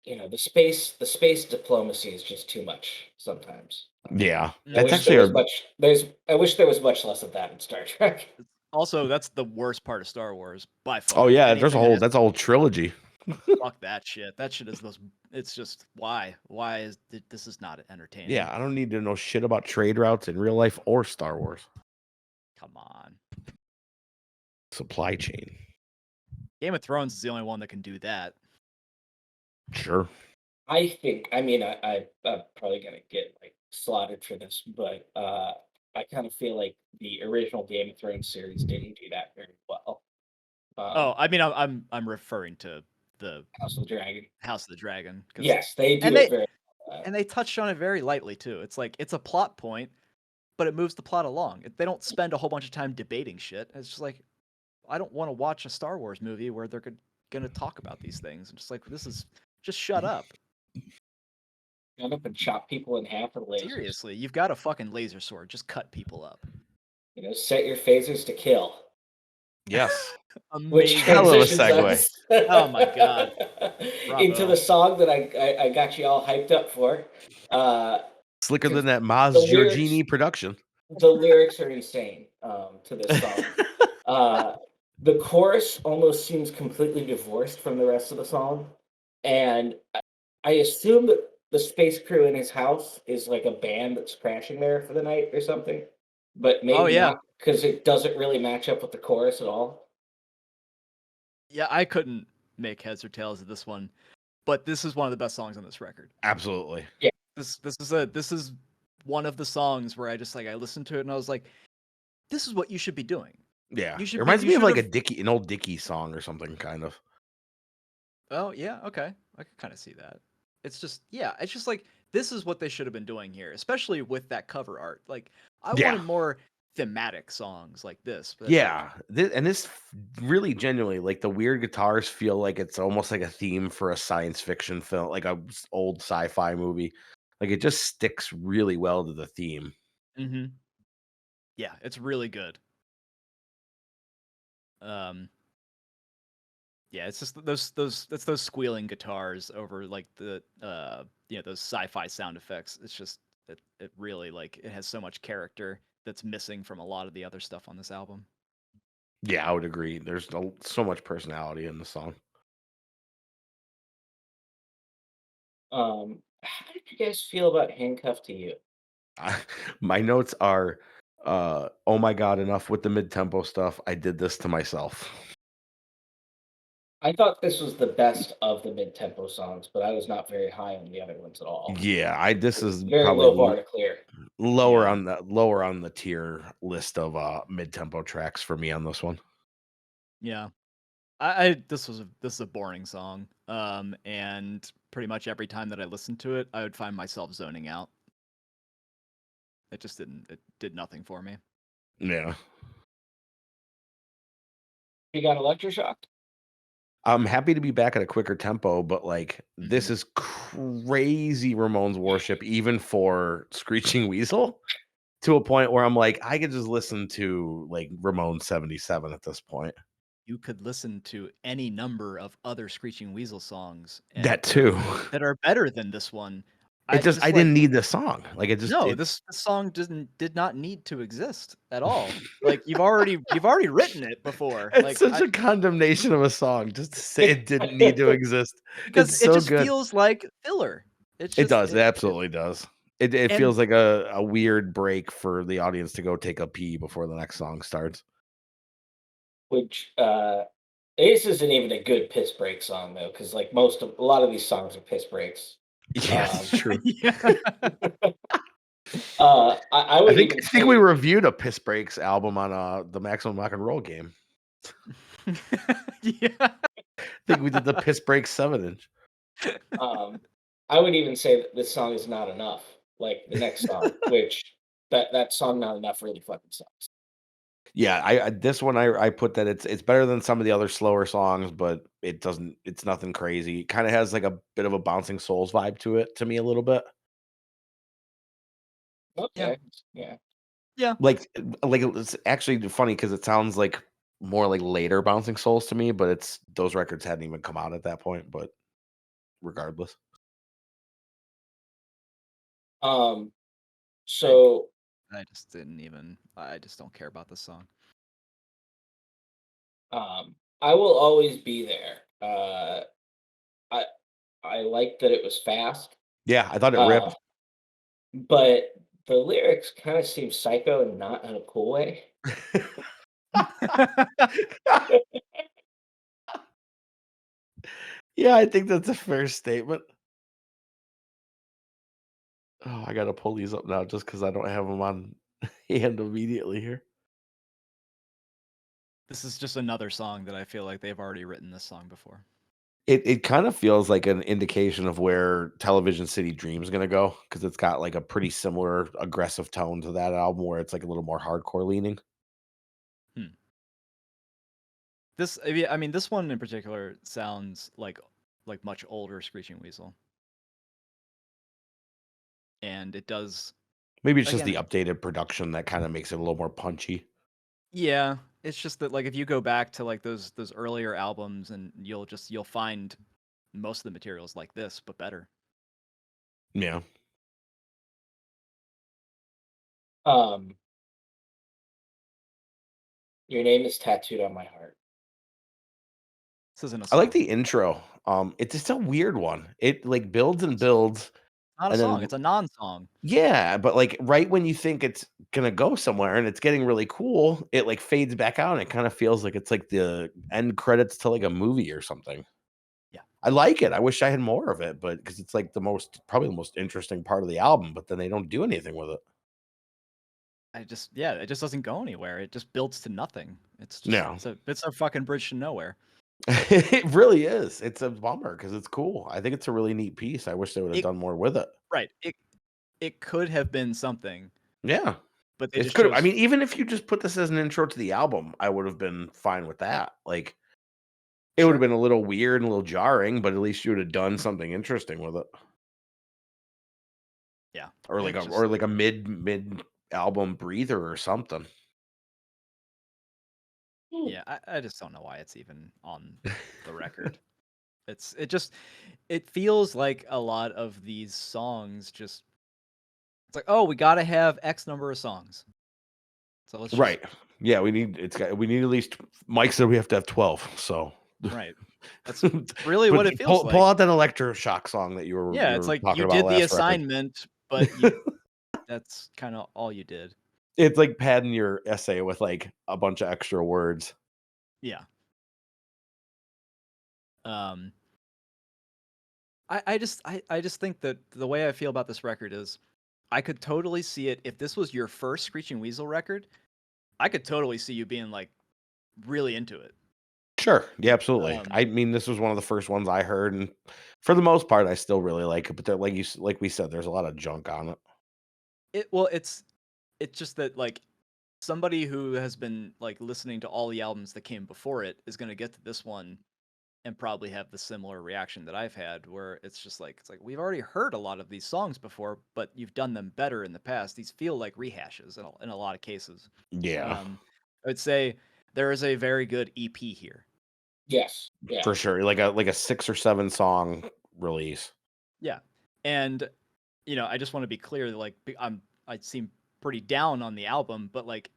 the space diplomacy is just too much sometimes. Yeah, I that's wish there actually was much. I wish there was much less of that in Star Trek. Also, that's the worst part of Star Wars by oh far. yeah, Anything that has that's a whole trilogy. fuck that shit. That shit is those. It's just why? Why is this is not entertaining? Yeah, I don't need to know shit about trade routes in real life or Star Wars. Come on. Supply chain. Game of Thrones is the only one that can do that. Sure. I think. I mean, I'm probably gonna get like slaughtered for this, but I kind of feel like the original Game of Thrones series didn't do that very well. Oh, Um, I mean, I'm referring to the House of the Dragon. House of the Dragon because Yes, they do and it they very. Uh, and they touched on it very lightly too. It's like it's a plot point, but it moves the plot along. They don't spend a whole bunch of time debating shit. It's just like I don't want to watch a Star Wars movie where they're gonna talk about these things. I'm just like this is just shut up. Gun up and chop people in half with lasers. Seriously, you've got a fucking laser sword. Just cut people up. Set your phasers to kill. Yes. Which Amazing. Hell of a transitions segue. us Oh my god. into Bravo. the song that I got you all hyped up for. Uh, Slicker than because that the Maz lyrics Giorgini production. the lyrics are insane, to this song. Uh, the chorus almost seems completely divorced from the rest of the song, and I assume that the space crew in his house is like a band that's crashing there for the night or something, but Oh maybe yeah, not because it doesn't really match up with the chorus at all. yeah. I couldn't make heads or tails of this one, but this is one of the best songs on this record. Absolutely. Yeah. This is one of the songs where I listened to it and I was like, this is what you should be doing. Yeah. You It should be reminds you me of should like have an old Dickie song or something, kind of. Oh, yeah, okay. I could kind of see that. It's just like this is what they should have been doing here, especially with that cover art. Like I Yeah. wanted more thematic songs like this, but Yeah. This really genuinely, like the weird guitars feel like it's almost like a theme for a science fiction film, like a old sci-fi movie. Like it just sticks really well to the theme. Mhm. Yeah, it's really good. Um yeah, it's just those squealing guitars over like the those sci-fi sound effects. It really like it has so much character that's missing from a lot of the other stuff on this album. Yeah, I would agree. There's so much personality in the song. How did you guys feel about "Handcuffed to You"? My notes are, oh my god, enough with the mid-tempo stuff. I did this to myself. I thought this was the best of the mid-tempo songs, but I was not very high on the other ones at all. Yeah, I this is Very probably low bar to clear. Yeah. lower on the tier list of mid-tempo tracks for me on this one. Yeah. I this is a boring song. And pretty much every time that I listened to it, I would find myself zoning out. It did nothing for me. Yeah. You got electroshocked? I'm happy to be back at a quicker tempo, but like this Mhm. is crazy Ramones worship even for Screeching Weasel to a point where I'm like I could just listen to like Ramones 77 at this point. You could listen to any number of other Screeching Weasel songs and That too. that are better than this one. It I just just I like didn't need this song. Like it just no, it this song did not need to exist at all. Like you've already written it before. it's Like such I a condemnation of a song just to say it didn't need to exist. because It's it so just good. feels like filler. It's It just does. It absolutely does. It and feels like a weird break for the audience to go take a pee before the next song starts. Which, this isn't even a good piss break song though, because like a lot of these songs are piss breaks. Yeah, it's Um, true. yeah. I would even I think we say reviewed a Piss Breaks album on the Maximum Rock and Roll game. Yeah. I think we did the Piss Breaks 7-inch. um, I would even say that this song is not enough. Like the next song, which that song "Not Enough" really fucking sucks. Yeah, I this one I put that it's better than some of the other slower songs, but it's nothing crazy. It kind of has like a bit of a Bouncing Souls vibe to it to me a little bit. Yeah. Okay, yeah. Yeah. Like it's actually funny because it sounds like more like later Bouncing Souls to me, but it's those records hadn't even come out at that point, but regardless. Um, I so I just don't care about this song. I will always be there. I I like that it was fast. Yeah, I thought it Uh, ripped. but the lyrics kind of seem psycho and not in a cool way. Yeah, I think that's a fair statement. Oh, I gotta pull these up now just because I don't have them on hand immediately here. This is just another song that I feel like they've already written this song before. It kind of feels like an indication of where Television City Dream is gonna go because it's got like a pretty similar aggressive tone to that album where it's like a little more hardcore leaning. Hmm. I mean, this one in particular sounds like much older Screeching Weasel, and it does Maybe it's just again. the updated production that kind of makes it a little more punchy. Yeah, it's just that like if you go back to like those earlier albums, and you'll find most of the materials like this, but better. Yeah. Um, your name is tattooed on my heart. This isn't a I like song. the intro. It's just a weird one. It like builds and builds, Not a and song. then It's a non-song. yeah, but like right when you think it's gonna go somewhere and it's getting really cool, it like fades back out. And it kind of feels like it's like the end credits to like a movie or something. Yeah. I like it. I wish I had more of it, but because it's like probably the most interesting part of the album, but then they don't do anything with it. It just doesn't go anywhere. It just builds to nothing. No, It's a fucking bridge to nowhere. it really is. It's a bummer because it's cool. I think it's a really neat piece. I wish they would have It done more with it. right. It could have been something, Yeah. but they It's just good. I chose. mean, even if you just put this as an intro to the album, I would have been fine with that. Like, it would have Sure. been a little weird and a little jarring, but at least you would have done something interesting with it, Yeah. or It like a mid album breather or something. Hmm. yeah. I just don't know why it's even on the record. It feels like a lot of these songs just. It's like, oh, we gotta have X number of songs, so let's just Right? Yeah, we need we need at least. Mike said we have to have 12. So, right. That's really but what it feels pull like. out that electroshock song that Yeah, you it's were like talking you about did the last record. assignment, but you that's kind of all you did. It's like padding your essay with like a bunch of extra words. Yeah. Um I just think that the way I feel about this record is I could totally see it if this was your first Screeching Weasel record, I could totally see you being like really into it. Sure. Yeah, absolutely. Um I mean, this was one of the first ones I heard, and for the most part, I still really like it. But there, like we said, there's a lot of junk on it. it's just that like somebody who has been like listening to all the albums that came before it is going to get to this one and probably have the similar reaction that I've had where it's like we've already heard a lot of these songs before, but you've done them better in the past. These feel like rehashes in a lot of cases. Yeah, I would say there is a very good EP here. Yes. Yeah. for sure. Like a 6 or 7 song release. Yeah. And I just want to be clear that like I seem pretty down on the album, but like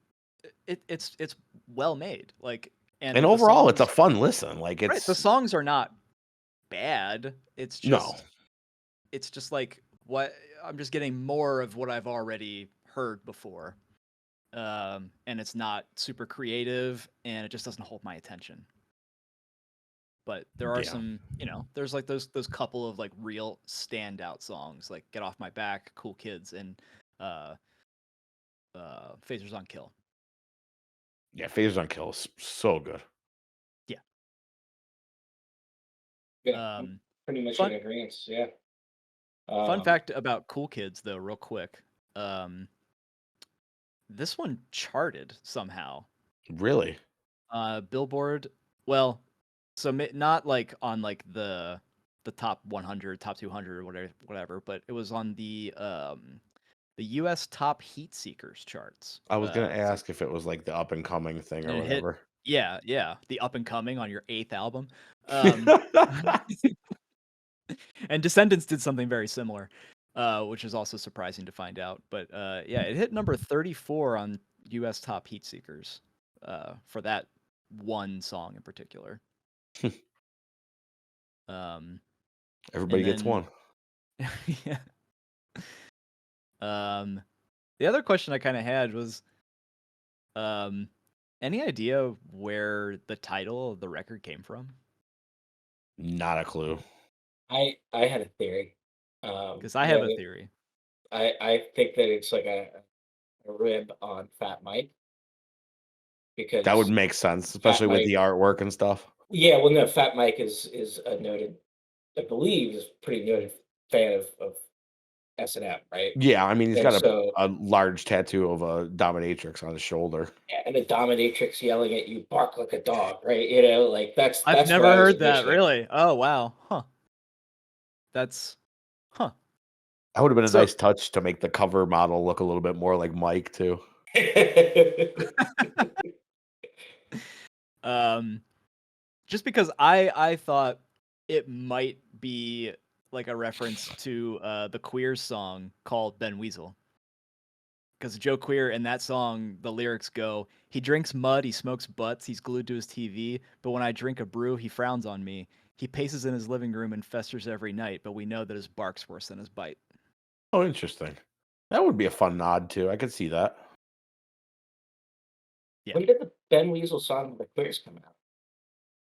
it's well made. Like and And the overall, it's a songs fun listen. Like right, the it's songs are not bad. no, It's just like what I'm just getting more of what I've already heard before. And it's not super creative and it just doesn't hold my attention. But there are yeah, some, there's like those couple of like real standout songs like Get Off My Back, Cool Kids, and uh Phasers on Kill. yeah. Phasers on Kill is so good. Yeah. Yeah. I'm Um pretty much in fun agreement. Yeah. fun Um, fact about Cool Kids though, real quick. This one charted somehow. Really, Billboard, well, so not like on like the top 100, top 200 or whatever, but it was on the US top heat seekers charts. I was gonna It's like ask if it was like the up and coming thing and or it hit whatever. yeah, the up and coming on your 8th album. Um and Descendents did something very similar, which is also surprising to find out. But yeah, it hit number 34 on US top heat seekers for that one song in particular. Um, Everybody and gets then one. yeah. Um, the other question I kind of had was, um, any idea where the title of the record came from? Not a clue. I had a theory. Because I have That a theory. I think that it's like a rib on Fat Mike That would because make sense, Fat especially with Mike. the artwork and stuff. Yeah. Well, no, Fat Mike is a noted, I believe, is a pretty noted fan of S&M, right? Yeah, I mean, he's And got so, a large tattoo of a dominatrix on his shoulder. yeah, and the dominatrix yelling at you, "Bark like a dog," right? Like I've that's what never I was heard that, envisioning. really. Oh, wow. Huh. That's, huh. That would have been a So, nice touch to make the cover model look a little bit more like Mike too. um, just because I thought it might be like a reference to the Queers song called Ben Weasel. because Joe Queer in that song, the lyrics go, "He drinks mud, he smokes butts, he's glued to his TV, but when I drink a brew, he frowns on me. He paces in his living room and festers every night, but we know that his bark's worse than his bite." Oh, interesting. That would be a fun nod too. I could see that. Yeah. When did the Ben Weasel song with the Queers come out?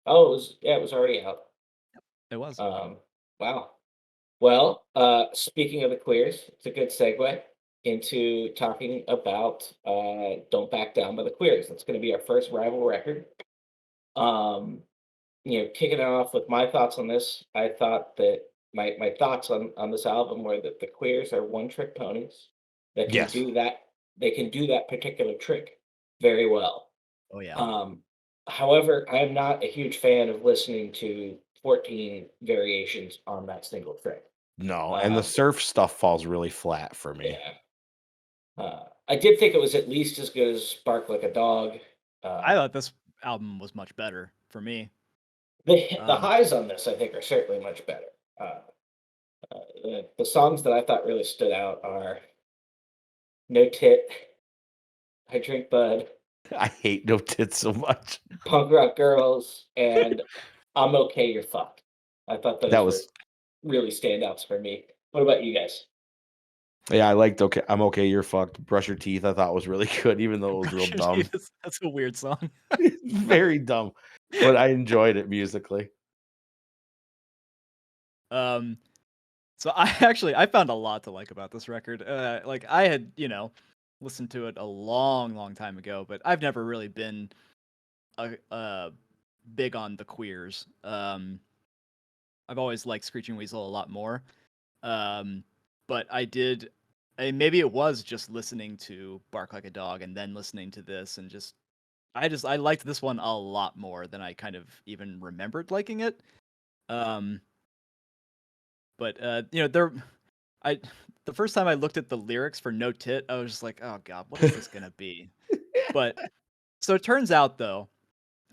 Oh, it was already out. It was. Wow. Well, speaking of the Queers, it's a good segue into talking about "Don't Back Down" by the Queers. That's going to be our first rival record. Um, kicking it off with my thoughts on this, I thought that my thoughts on this album were that the Queers are one-trick ponies that can Yes. do that. They can do that particular trick very well. Oh yeah. Um, However, I am not a huge fan of listening to 14 variations on that single trick. No, and the Um, surf stuff falls really flat for me. yeah. I did think it was at least as good as "Bark Like a Dog." I Uh, thought this album was much better for me. the Um, highs on this, I think, are certainly much better. Uh, the songs that I thought really stood out are "No Tit," "I Drink Bud," I hate No Tits so much. "Punk Rock Girls," and "I'm Okay, You're Fucked." I thought That those were was really standouts for me. What about you guys? yeah, I liked okay. I'm okay, you're fucked. Brush your teeth. I thought was really good, even though it was real Brush Your dumb. Teeth that's a weird song. Very dumb, but I enjoyed it musically. Um, so I found a lot to like about this record. Like I had, listened to it a long, long time ago, but I've never really been big on the Queers. I've always liked Screeching Weasel a lot more. Um, but maybe it was just listening to Bark Like a Dog and then listening to this and I liked this one a lot more than I kind of even remembered liking it. Um, but I the first time I looked at the lyrics for No Tit, I was just like, "Oh god, what is this gonna be?" But so it turns out though,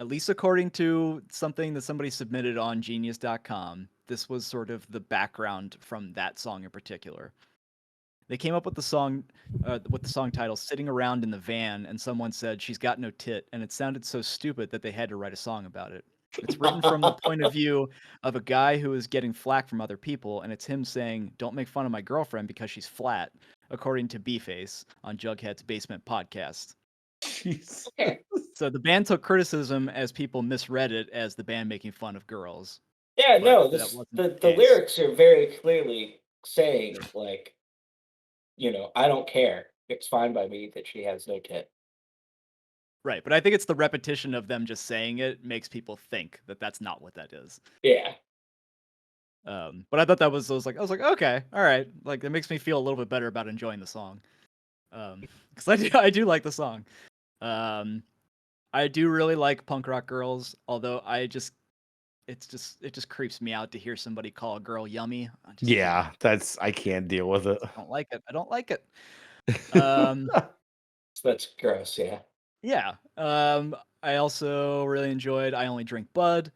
at least according to something that somebody submitted on genius.com, this was sort of the background from that song in particular. They came up with the song title "Sitting Around in the Van," and someone said she's got no tit, and it sounded so stupid that they had to write a song about it. It's written from the point of view of a guy who is getting flack from other people, and it's him saying, "Don't make fun of my girlfriend because she's flat," according to B-Face on Jughead's Basement podcast. Jeez. Okay. So the band took criticism as people misread it as the band making fun of girls, Yeah, but no, that this wasn't the the case. lyrics are very clearly saying, like, "I don't care. It's fine by me that she has no tit." Right, but I think it's the repetition of them just saying it makes people think that that's not what that is. Yeah. But I thought I was like, okay, all right, like it makes me feel a little bit better about enjoying the song. Because I do like the song. Um, I do really like Punk Rock Girls, although it just creeps me out to hear somebody call a girl yummy. I just can't Yeah, I can't deal with it. don't like it. I don't like it. Um, So that's gross, yeah. yeah. I also really enjoyed "I Only Drink Bud."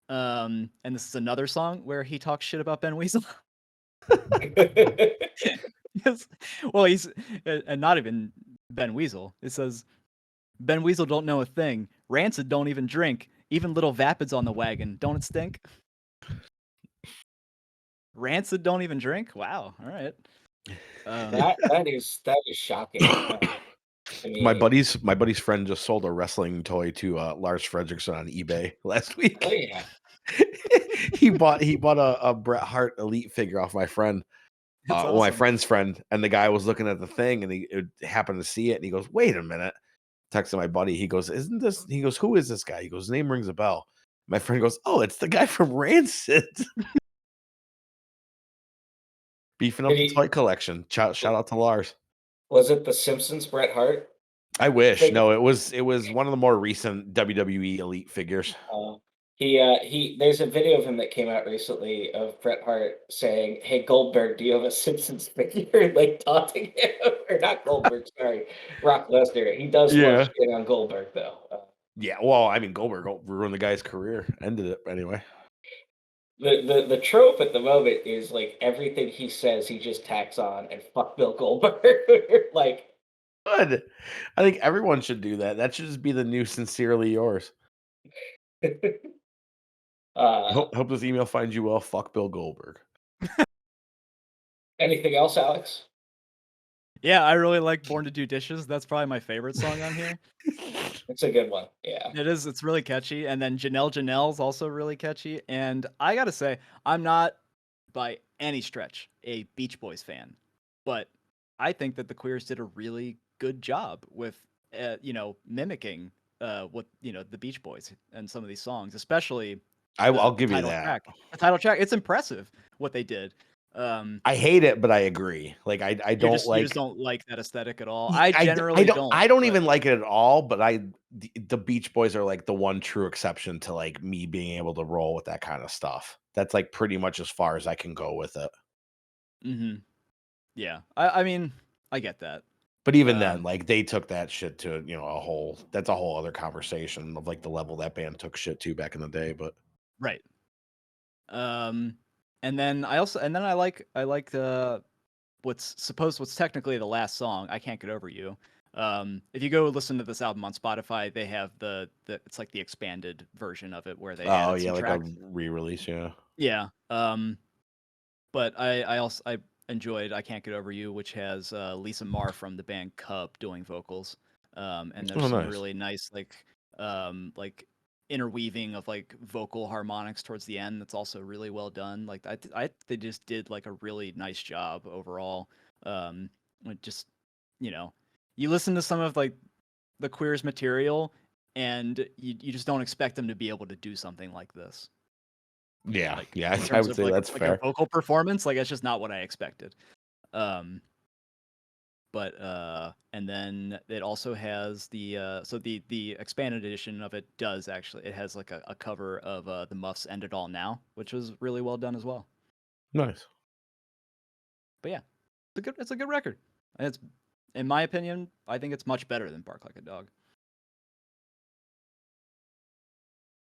And this is another song where he talks shit about Ben Weasel. Yes. Well, and not even Ben Weasel. It says Ben Weasel don't know a thing. Rancid don't even drink. Even little Vapid's on the wagon. Don't it stink? Rancid don't even drink. Wow. All right. That is shocking, to My me. buddy's friend just sold a wrestling toy to Lars Fredrickson on eBay last Oh, week. yeah. he bought a Bret Hart Elite figure off my friend, That's well, my awesome. friend's friend, and the guy was looking at the thing, and he happened to see it, and he goes, "Wait a minute!" Texted my buddy. He goes, "Isn't this?" He goes, "Who is this guy?" He goes, "His name rings a bell." My friend goes, "Oh, it's the guy from Rancid." Beefing Did up the toy he collection. Shout out to Lars. Was it The Simpsons Bret Hart I wish. figure? No, it was one of the more recent WWE Elite figures. Uh, there's a video of him that came out recently of Bret Hart saying, "Hey Goldberg, do you have a Simpsons figure?" Like taunting him, or not Goldberg, sorry, Brock Lesnar. He does love Yeah. shit on Goldberg though. Yeah, well, I mean, Goldberg ruined the guy's career. Ended it anyway. The trope at the moment is like everything he says, he just tacks on and fuck Bill Goldberg. Like Good. I think everyone should do that. That should just be the new "Sincerely Yours." uh, Hope this email finds you well. Fuck Bill Goldberg. anything else, Alex? Yeah, I really like "Born to Do Dishes." That's probably my favorite song on here. It's a good one. Yeah. It is. It's really catchy. And then Janelle's also really catchy. And I gotta say, I'm not by any stretch a Beach Boys fan, but I think that the Queers did a really good job with, mimicking what the Beach Boys and some of these songs, especially I'll the give you title that. track. The title track, it's impressive what they did. I hate it, but I agree. Like I You don't just like. don't like that aesthetic at all. Y- I I, d- generally don't, I don't but even like it at all, but the Beach Boys are like the one true exception to like me being able to roll with that kind of stuff. That's like pretty much as far as I can go with it. hmm yeah. I mean, I get that. But even then, Um, like they took that shit to, that's a whole other conversation of like the level that band took shit to back in the day. But right. Um, and then I like what's technically the last song. I Can't Get Over You. If you go listen to this album on Spotify, they have the it's like the expanded version of it where they oh added yeah, some like a tracks. re-release, yeah. Yeah. But I enjoyed I Can't Get Over You, which has Lisa Marr from the band Cub doing vocals. And there's Oh some nice. really nice like interweaving of like vocal harmonics towards the end that's also really well done. Like they just did like a really nice job overall. Just you know, you listen to some of like the Queers material and you just don't expect them to be able to do something like this. Yeah, Like yeah, in I terms would of say like that's a fair. vocal performance, like it's just not what I expected. Um, but and then it also has the expanded edition of it does actually it has like a cover of the Muffs' End It All Now, which was really well done as well. Nice. But yeah, it's a good record. And it's in my opinion, I think it's much better than Bark Like a Dog.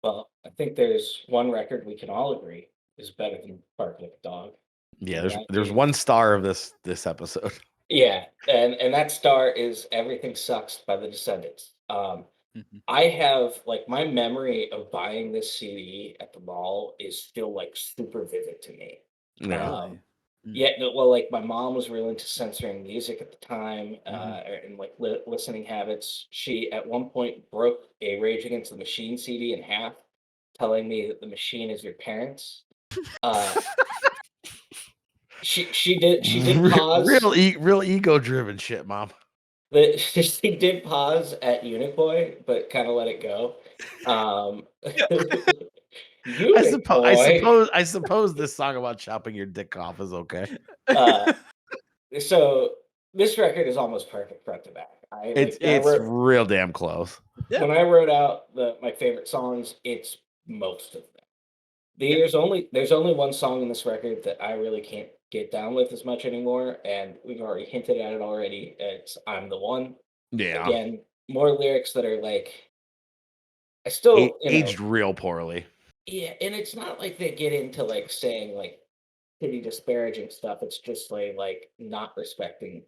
Well, I think there's one record we can all agree is better than Bark Like a Dog, Yeah, and there's that there's is one star of this episode. yeah, and that star is "Everything Sucks" by the Descendents. Mhm. I have like my memory of buying this CD at the mall is still like super vivid to me. Yeah. Um, Really? Mm. yeah, no, well, like my mom was really into censoring music at the time, hmm and like listening habits. She at one point broke a Rage Against the Machine CD in half, telling me that the machine is your parents. Uh, she did pause. Real ego driven shit, mom. She did pause at Unicoi, but kind of let it go. Um, Unicoi. I suppose this song about chopping your dick off is okay. Uh, so this record is almost perfect front to back. I It's like when I it's wrote real damn close. Yeah. when I wrote out my favorite songs. It's most of them. Yeah. There's only one song in this record that I really can't get down with as much anymore, and we've already hinted at it already. It's "I'm the One." Yeah. Again, more lyrics that are like I still, Aged real poorly. yeah, and it's not like they get into like saying like pretty disparaging stuff. It's just like not respecting,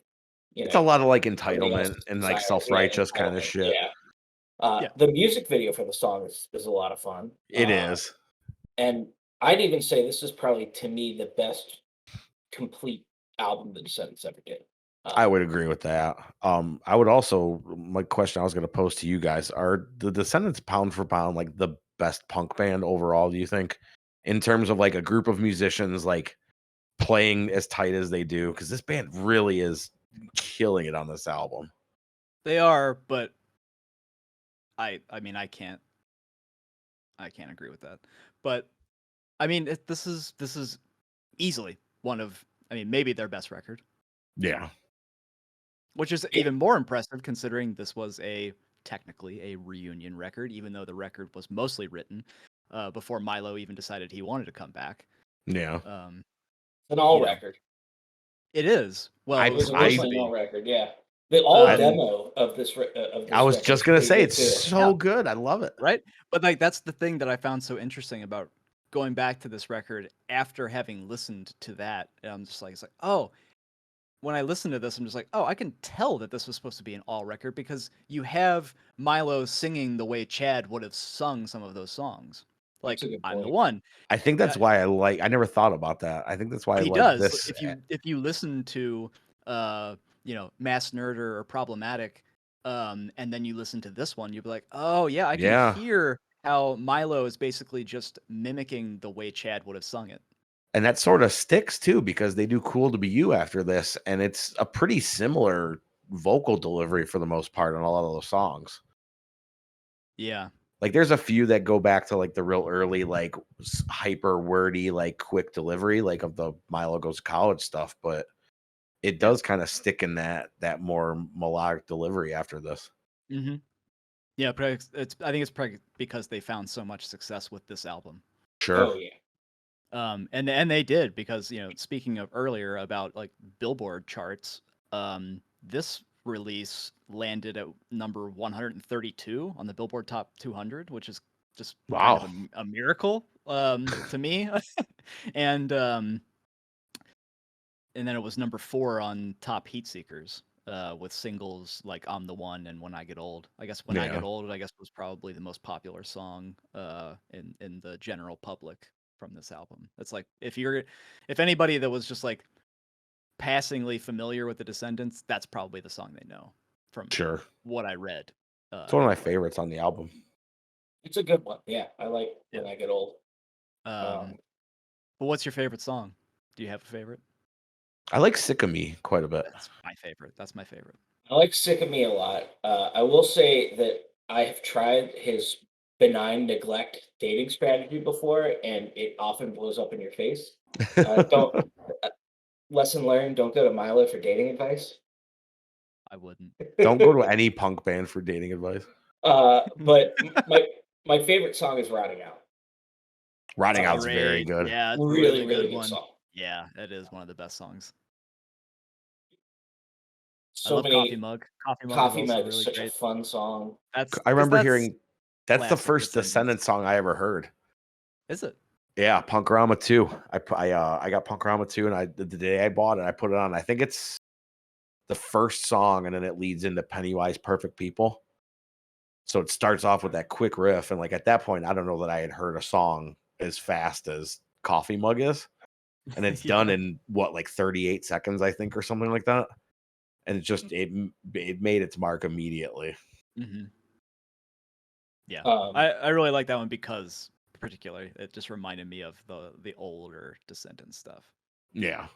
you It's a know, lot of like somebody entitlement else's and like desires. Yeah, self-righteous kind of entitlement. shit. Yeah. Yeah. The music video for the song is a lot of fun. It is. And I'd even say this is probably to me the best complete album the Descendants ever did. I Um, would agree with that. I would also my question I was gonna pose to you guys, are the Descendants pound for pound like the best punk band overall, do you think? In terms of like a group of musicians like playing as tight as they do, because this band really is killing it on this album. They are, but I mean I can't agree with that. But I mean this is easily one of I mean maybe their best record, Yeah. which is yeah, even more impressive considering this was a technically a reunion record, even though the record was mostly written before Milo even decided he wanted to come back. Yeah. Um, it's an all you know, record. it is. Well, I it It was was supposed I to originally an all be. record. Yeah, the all I, Um, demo of of I this was record just is gonna pretty say good it's too. yeah, so good. I love it. right. But like that's the thing that I found so interesting about going back to this record after having listened to that. I'm just like it's like oh when I listen to this, I'm just like, oh, I can tell that this was supposed to be an all record because you have Milo singing the way Chad would have sung some of those songs. That's Like, a good I'm the point. one. I think that's Uh, why I never thought about that. I think that's why I but he like does. this. If you listen to Mass Nerder or Problematic, and then you listen to this one, you'll be like, oh yeah, I can Yeah. hear how Milo is basically just mimicking the way Chad would have sung it. And that sort of sticks too, because they do Cool to Be You after this, and it's a pretty similar vocal delivery for the most part on a lot of those songs. Yeah. Like there's a few that go back to like the real early, like hyper wordy, like quick delivery, like of the Milo Goes to College stuff, but it does kind of stick in that more melodic delivery after this. Mm-hmm. Yeah, but I think it's probably because they found so much success with this album. Sure. Oh yeah. And they did because speaking of earlier about like Billboard charts, this release landed at number 132 on the Billboard Top 200, which is just kind of Wow. a miracle to me. and um, and then it was number 4 on Top Heat Seekers. With singles like "I'm the One" and "When I Get Old." I guess "When I Yeah. Get Old" was probably the most popular song in the general public from this album. It's like if anybody that was just like passingly familiar with the Descendents, that's probably the song they know from Sure. what I read. It's one of my Anyway. favorites on the album. It's a good one. Yeah, I like Yeah. When I Get Old. But what's your favorite song? Do you have a favorite? I like Sick of Me quite a bit. That's my favorite. That's my favorite. I like Sick of Me a lot. I will say that I have tried his benign neglect dating strategy before, and it often blows up in your face. Don't lesson learned. Don't go to Milo for dating advice. I wouldn't. Don't go to any punk band for dating advice. But my favorite song is Rotting Out. Rotting Out's very Great. good. Yeah, it's a Really, really really good good one. song. Yeah, it is one of the best songs. I So love Coffee many. Mug. Coffee Mug is Coffee also Mug is really such a great. fun song. That's I 'cause remember that's hearing that's the classic first Descendants. Descendants song I ever heard. Is it? Yeah, Punkorama 2. I got Punkorama 2, and the day I bought it, I put it on. I think it's the first song, and then it leads into Pennywise Perfect People. So it starts off with that quick riff, and like at that point, I don't know that I had heard a song as fast as Coffee Mug is. And it's done Yeah. in what, like 38 seconds, I think, or something like that. And it made its mark immediately. Mm-hmm. Yeah. Um, I really like that one because particularly it just reminded me of the older Descendants stuff, Yeah.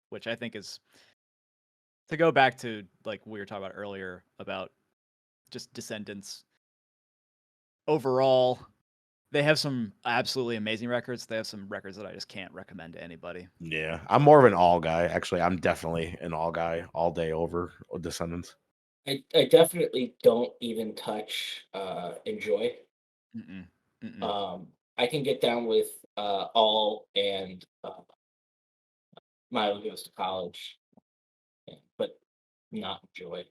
which I think is to go back to like we were talking about earlier about just Descendants overall. They have some absolutely amazing records. They have some records that I just can't recommend to anybody. Yeah. I'm more of an all guy. Actually, I'm definitely an all guy all day over Descendants. I definitely don't even touch Enjoy. Mm-mm. Mm-mm. I can get down with All and Milo Goes to College, but not Enjoy.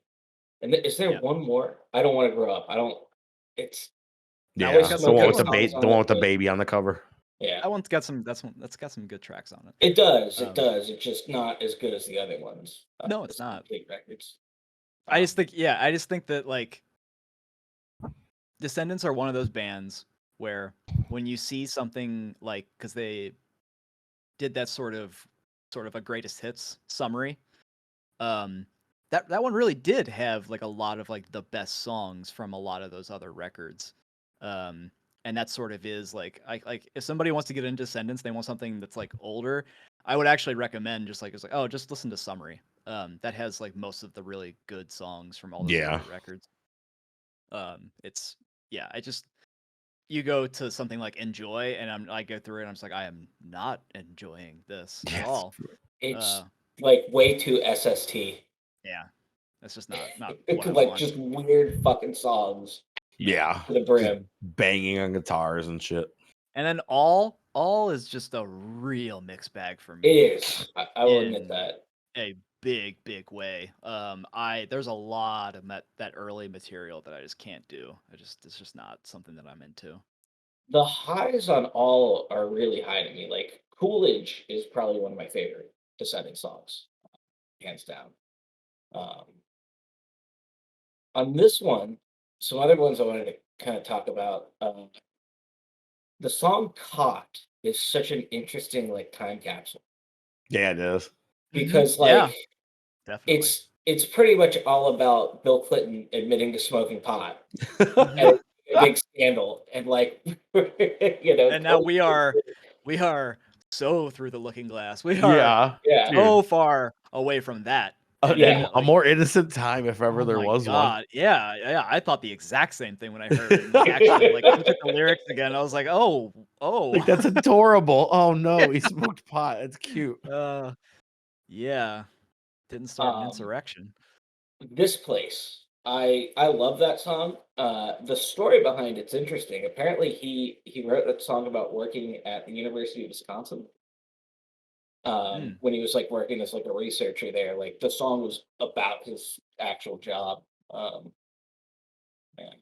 And is there Yeah. one more? I don't want to grow up. I don't. It's That Yeah. one's got The some one good with the songs. the one with the baby on the cover. Yeah, That one's got some. That's got some good tracks on it. it does. It Um, does. It's just not as good as the other ones. No, it's As not. complete records. I just think, yeah, I just think that like Descendants are one of those bands where when you see something like because they did that sort of a greatest hits summary, um, that one really did have like a lot of like the best songs from a lot of those other records, um, and that sort of is like if somebody wants to get into Descendants, they want something that's like older. I would actually recommend just like it's like oh just listen to Summary. That has like most of the really good songs from all those Yeah. early records. It's yeah, I just you go to something like Enjoy, and I go through it, and I'm just like, I am not enjoying this at Yes. all. It's like way too SST. Yeah, that's just not It what I could like want. just weird fucking songs Yeah. to the brim. Banging on guitars and shit. And then all is just a real mixed bag for It me. is. I will admit In that. a big way. There's a lot of that early material that I just can't do. It's just not something that I'm into. The highs on all are really high to me. Like Coolidge is probably one of my favorite Descendant songs. hands down. Um, on this one, some other ones I wanted to kind of talk about. The song "Caught" is such an interesting like time capsule Yeah, it is. because Yeah, like definitely. it's pretty much all about Bill Clinton admitting to smoking pot Hmm. and a big scandal and like And now totally, we are so through the looking glass. We are Yeah, yeah, so dude. far away from that. yeah. A Like, more innocent time if ever oh there my was one. god, yeah, yeah. I thought the exact same thing when I heard it, and like actually like looked at the lyrics again. I was like, oh, Like, oh, that's adorable. Oh, yeah. no, he smoked pot. It's cute. Yeah. Didn't start an Um, insurrection. this place, I love that song. The story behind it's interesting. Apparently, he wrote that song about working at the University of Wisconsin. Mm, When he was like working as like a researcher there, like the song was about his actual job. Um, man,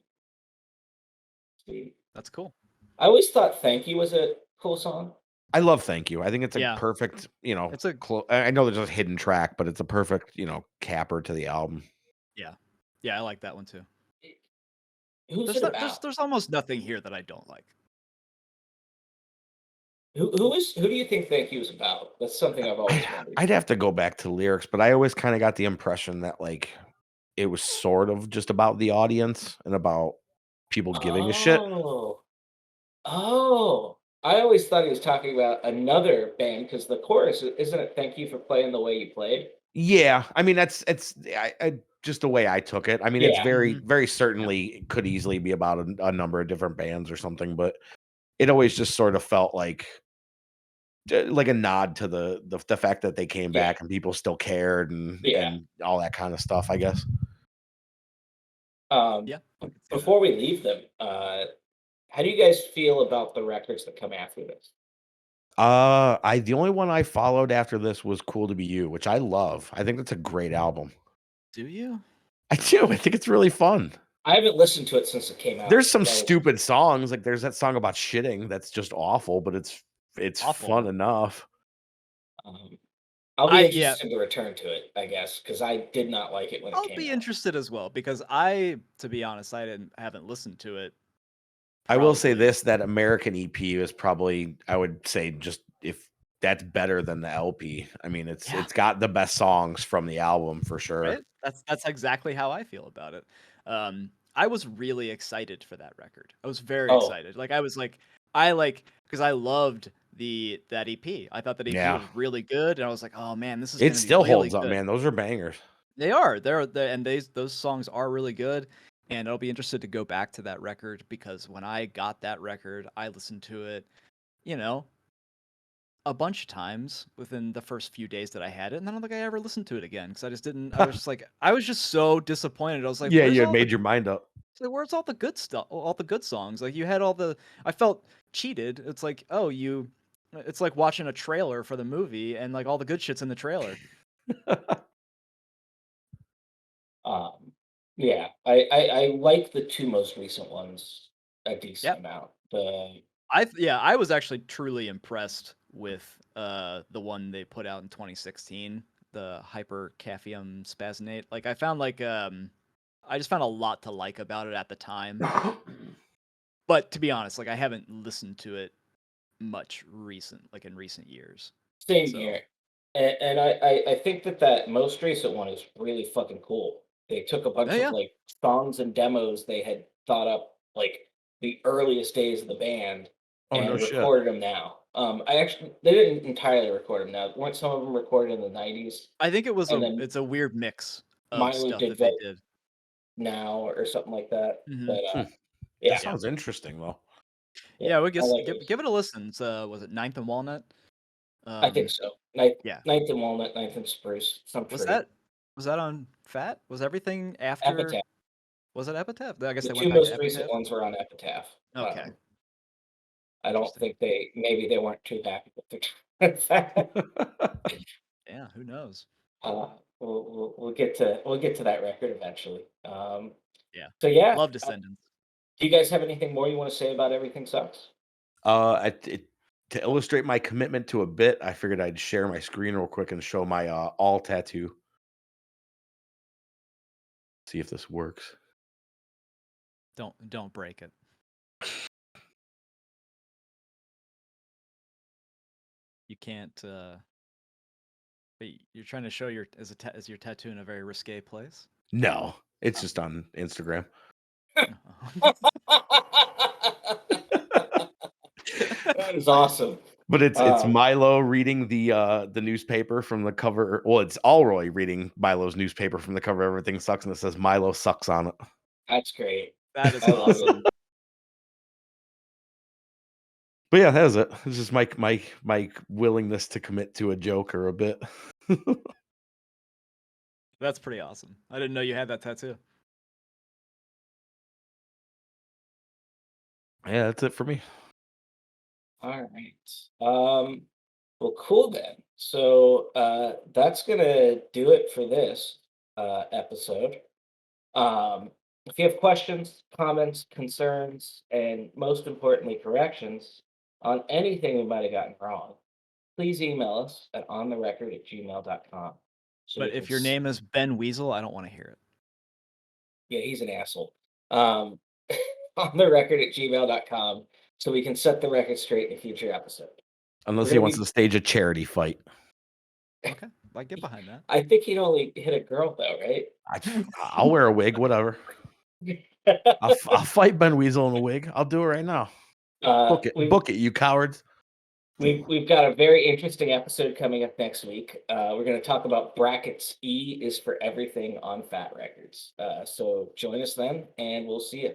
see, that's cool. I always thought "Thank You" was a cool song. I love "Thank You." I think it's a Yeah, perfect, it's a I know there's a hidden track, but it's a perfect, capper to the album. yeah, yeah. I like that one too. Who's There's it not, there's about? there's almost nothing here that I don't like. Who do you think "Thank You" is about? That's something I've always wondered. I'd have to go back to lyrics, but I always kinda got the impression that, like, it was sort of just about the audience and about people giving a shit. Oh, oh! I always thought he was talking about another band because the chorus isn't it "Thank you for playing the way you played." Yeah, I mean, that's it's I just the way I took it. I mean, it's Yeah, very Hmm. very Yeah, certainly could easily be about a number of different bands or something, but it always just sort of felt like a nod to the fact that they came yeah, back and people still cared and yeah. all that kind of stuff, I guess. yeah. I can see that. Before we leave them, how do you guys feel about the records that come after this? I the only one I followed after this was Cool to Be You, which I love. I think that's a great album. Do you? I do. I think it's really fun. I haven't listened to it since it came out. There's some But I was, stupid songs, like there's that song about shitting that's just awful, but it's fun Awful. enough. um, I'll be Yeah. interested to return to it, I guess, because I did not like it when it I'll came be out. interested as well because to be honest, haven't listened to it I will say probably. this, that American EP is probably, I would say, just if that's better than the LP. I mean, it's Yeah. it's got the best songs from the album for Right? sure. That's exactly how I feel about it. I was really excited for that record. I was very Oh, excited. Like I was like I like because I loved that EP. I thought that EP Yeah. was really good, and I was like, oh man, this is It gonna be still really holds up, good. man. Those are bangers. They are. And those songs are really good. And I'll be interested to go back to that record because when I got that record, I listened to it, you know, a bunch of times within the first few days that I had it, and I don't think I ever listened to it again because I just didn't. I was just so disappointed. I was like, Yeah, you had made your mind up. where's all the good stuff, all the good songs? Like you had all the. I felt cheated. It's like, oh, it's like watching a trailer for the movie, and like all the good shit's in the trailer. um, yeah. I like the two most recent ones a decent Yep. amount. The I was actually truly impressed with the one they put out in 2016, the Hypercaphium Spasnate. Like I just found a lot to like about it at the time. But to be honest, like I haven't listened to it much in recent years. Same So, here. And I think that that most recent one is really fucking cool. They took a oh bunch of yeah. like songs and demos they had thought up like the earliest days of the band Oh, no and shit. recorded them now. I actually they didn't entirely record them now. Weren't some of them recorded in the 90s? I think And then it's a weird mix of Milo stuff did that they vote did. now or something like that. Hmm. But Hmm, that yeah, Yeah. sounds interesting though. yeah, Yeah, we I guess like it. give it a listen. It's was it Ninth and Walnut? I think Um so. yeah. Ninth and Walnut, Ninth and Spruce, some Was tree. that was that on Fat? Was everything after? Epitaph. Was it Epitaph? I guess The they went two back to most recent Epitaph. ones were on Epitaph. Okay, I don't interesting. think maybe they weren't too happy with their Yeah, who knows? we'll get to that record eventually. Yeah, So yeah, love Descendants. do you guys have anything more you want to say about Everything Sucks? To illustrate my commitment to a bit, I figured I'd share my screen real quick and show my all tattoo. See if this works. Don't break it. You can't. But you're trying to show your as your tattoo in a very risque place. No, it's just on Instagram. That is awesome. But it's Milo reading the newspaper from the cover. Well, it's Alroy reading Milo's newspaper from the cover. Everything sucks, and it says Milo sucks on it. That's great. That is I love it. awesome. But yeah, that is it. It's just my willingness to commit to a joke or a bit. That's pretty awesome. I didn't know you had that tattoo. Yeah, that's it for me. All right. Well, cool then. So that's gonna do it for this episode. If you have questions, comments, concerns, and most importantly, corrections on anything we might have gotten wrong, please email us at ontherecord@gmail.com. So But if your name is Ben Weasel, I don't want to hear it. yeah, he's an asshole. ontherecord@gmail.com so we can set the record straight in a future episode. Unless he wants to stage a charity fight. Okay, I get behind that. I think he'd only hit a girl though, right? I'll wear a wig, whatever. I'll fight Ben Weasel in a wig. I'll do it right now. Book it, you cowards. We've got a very interesting episode coming up next week. We're going to talk about brackets. E is for everything on Fat Records. So join us then, and we'll see you.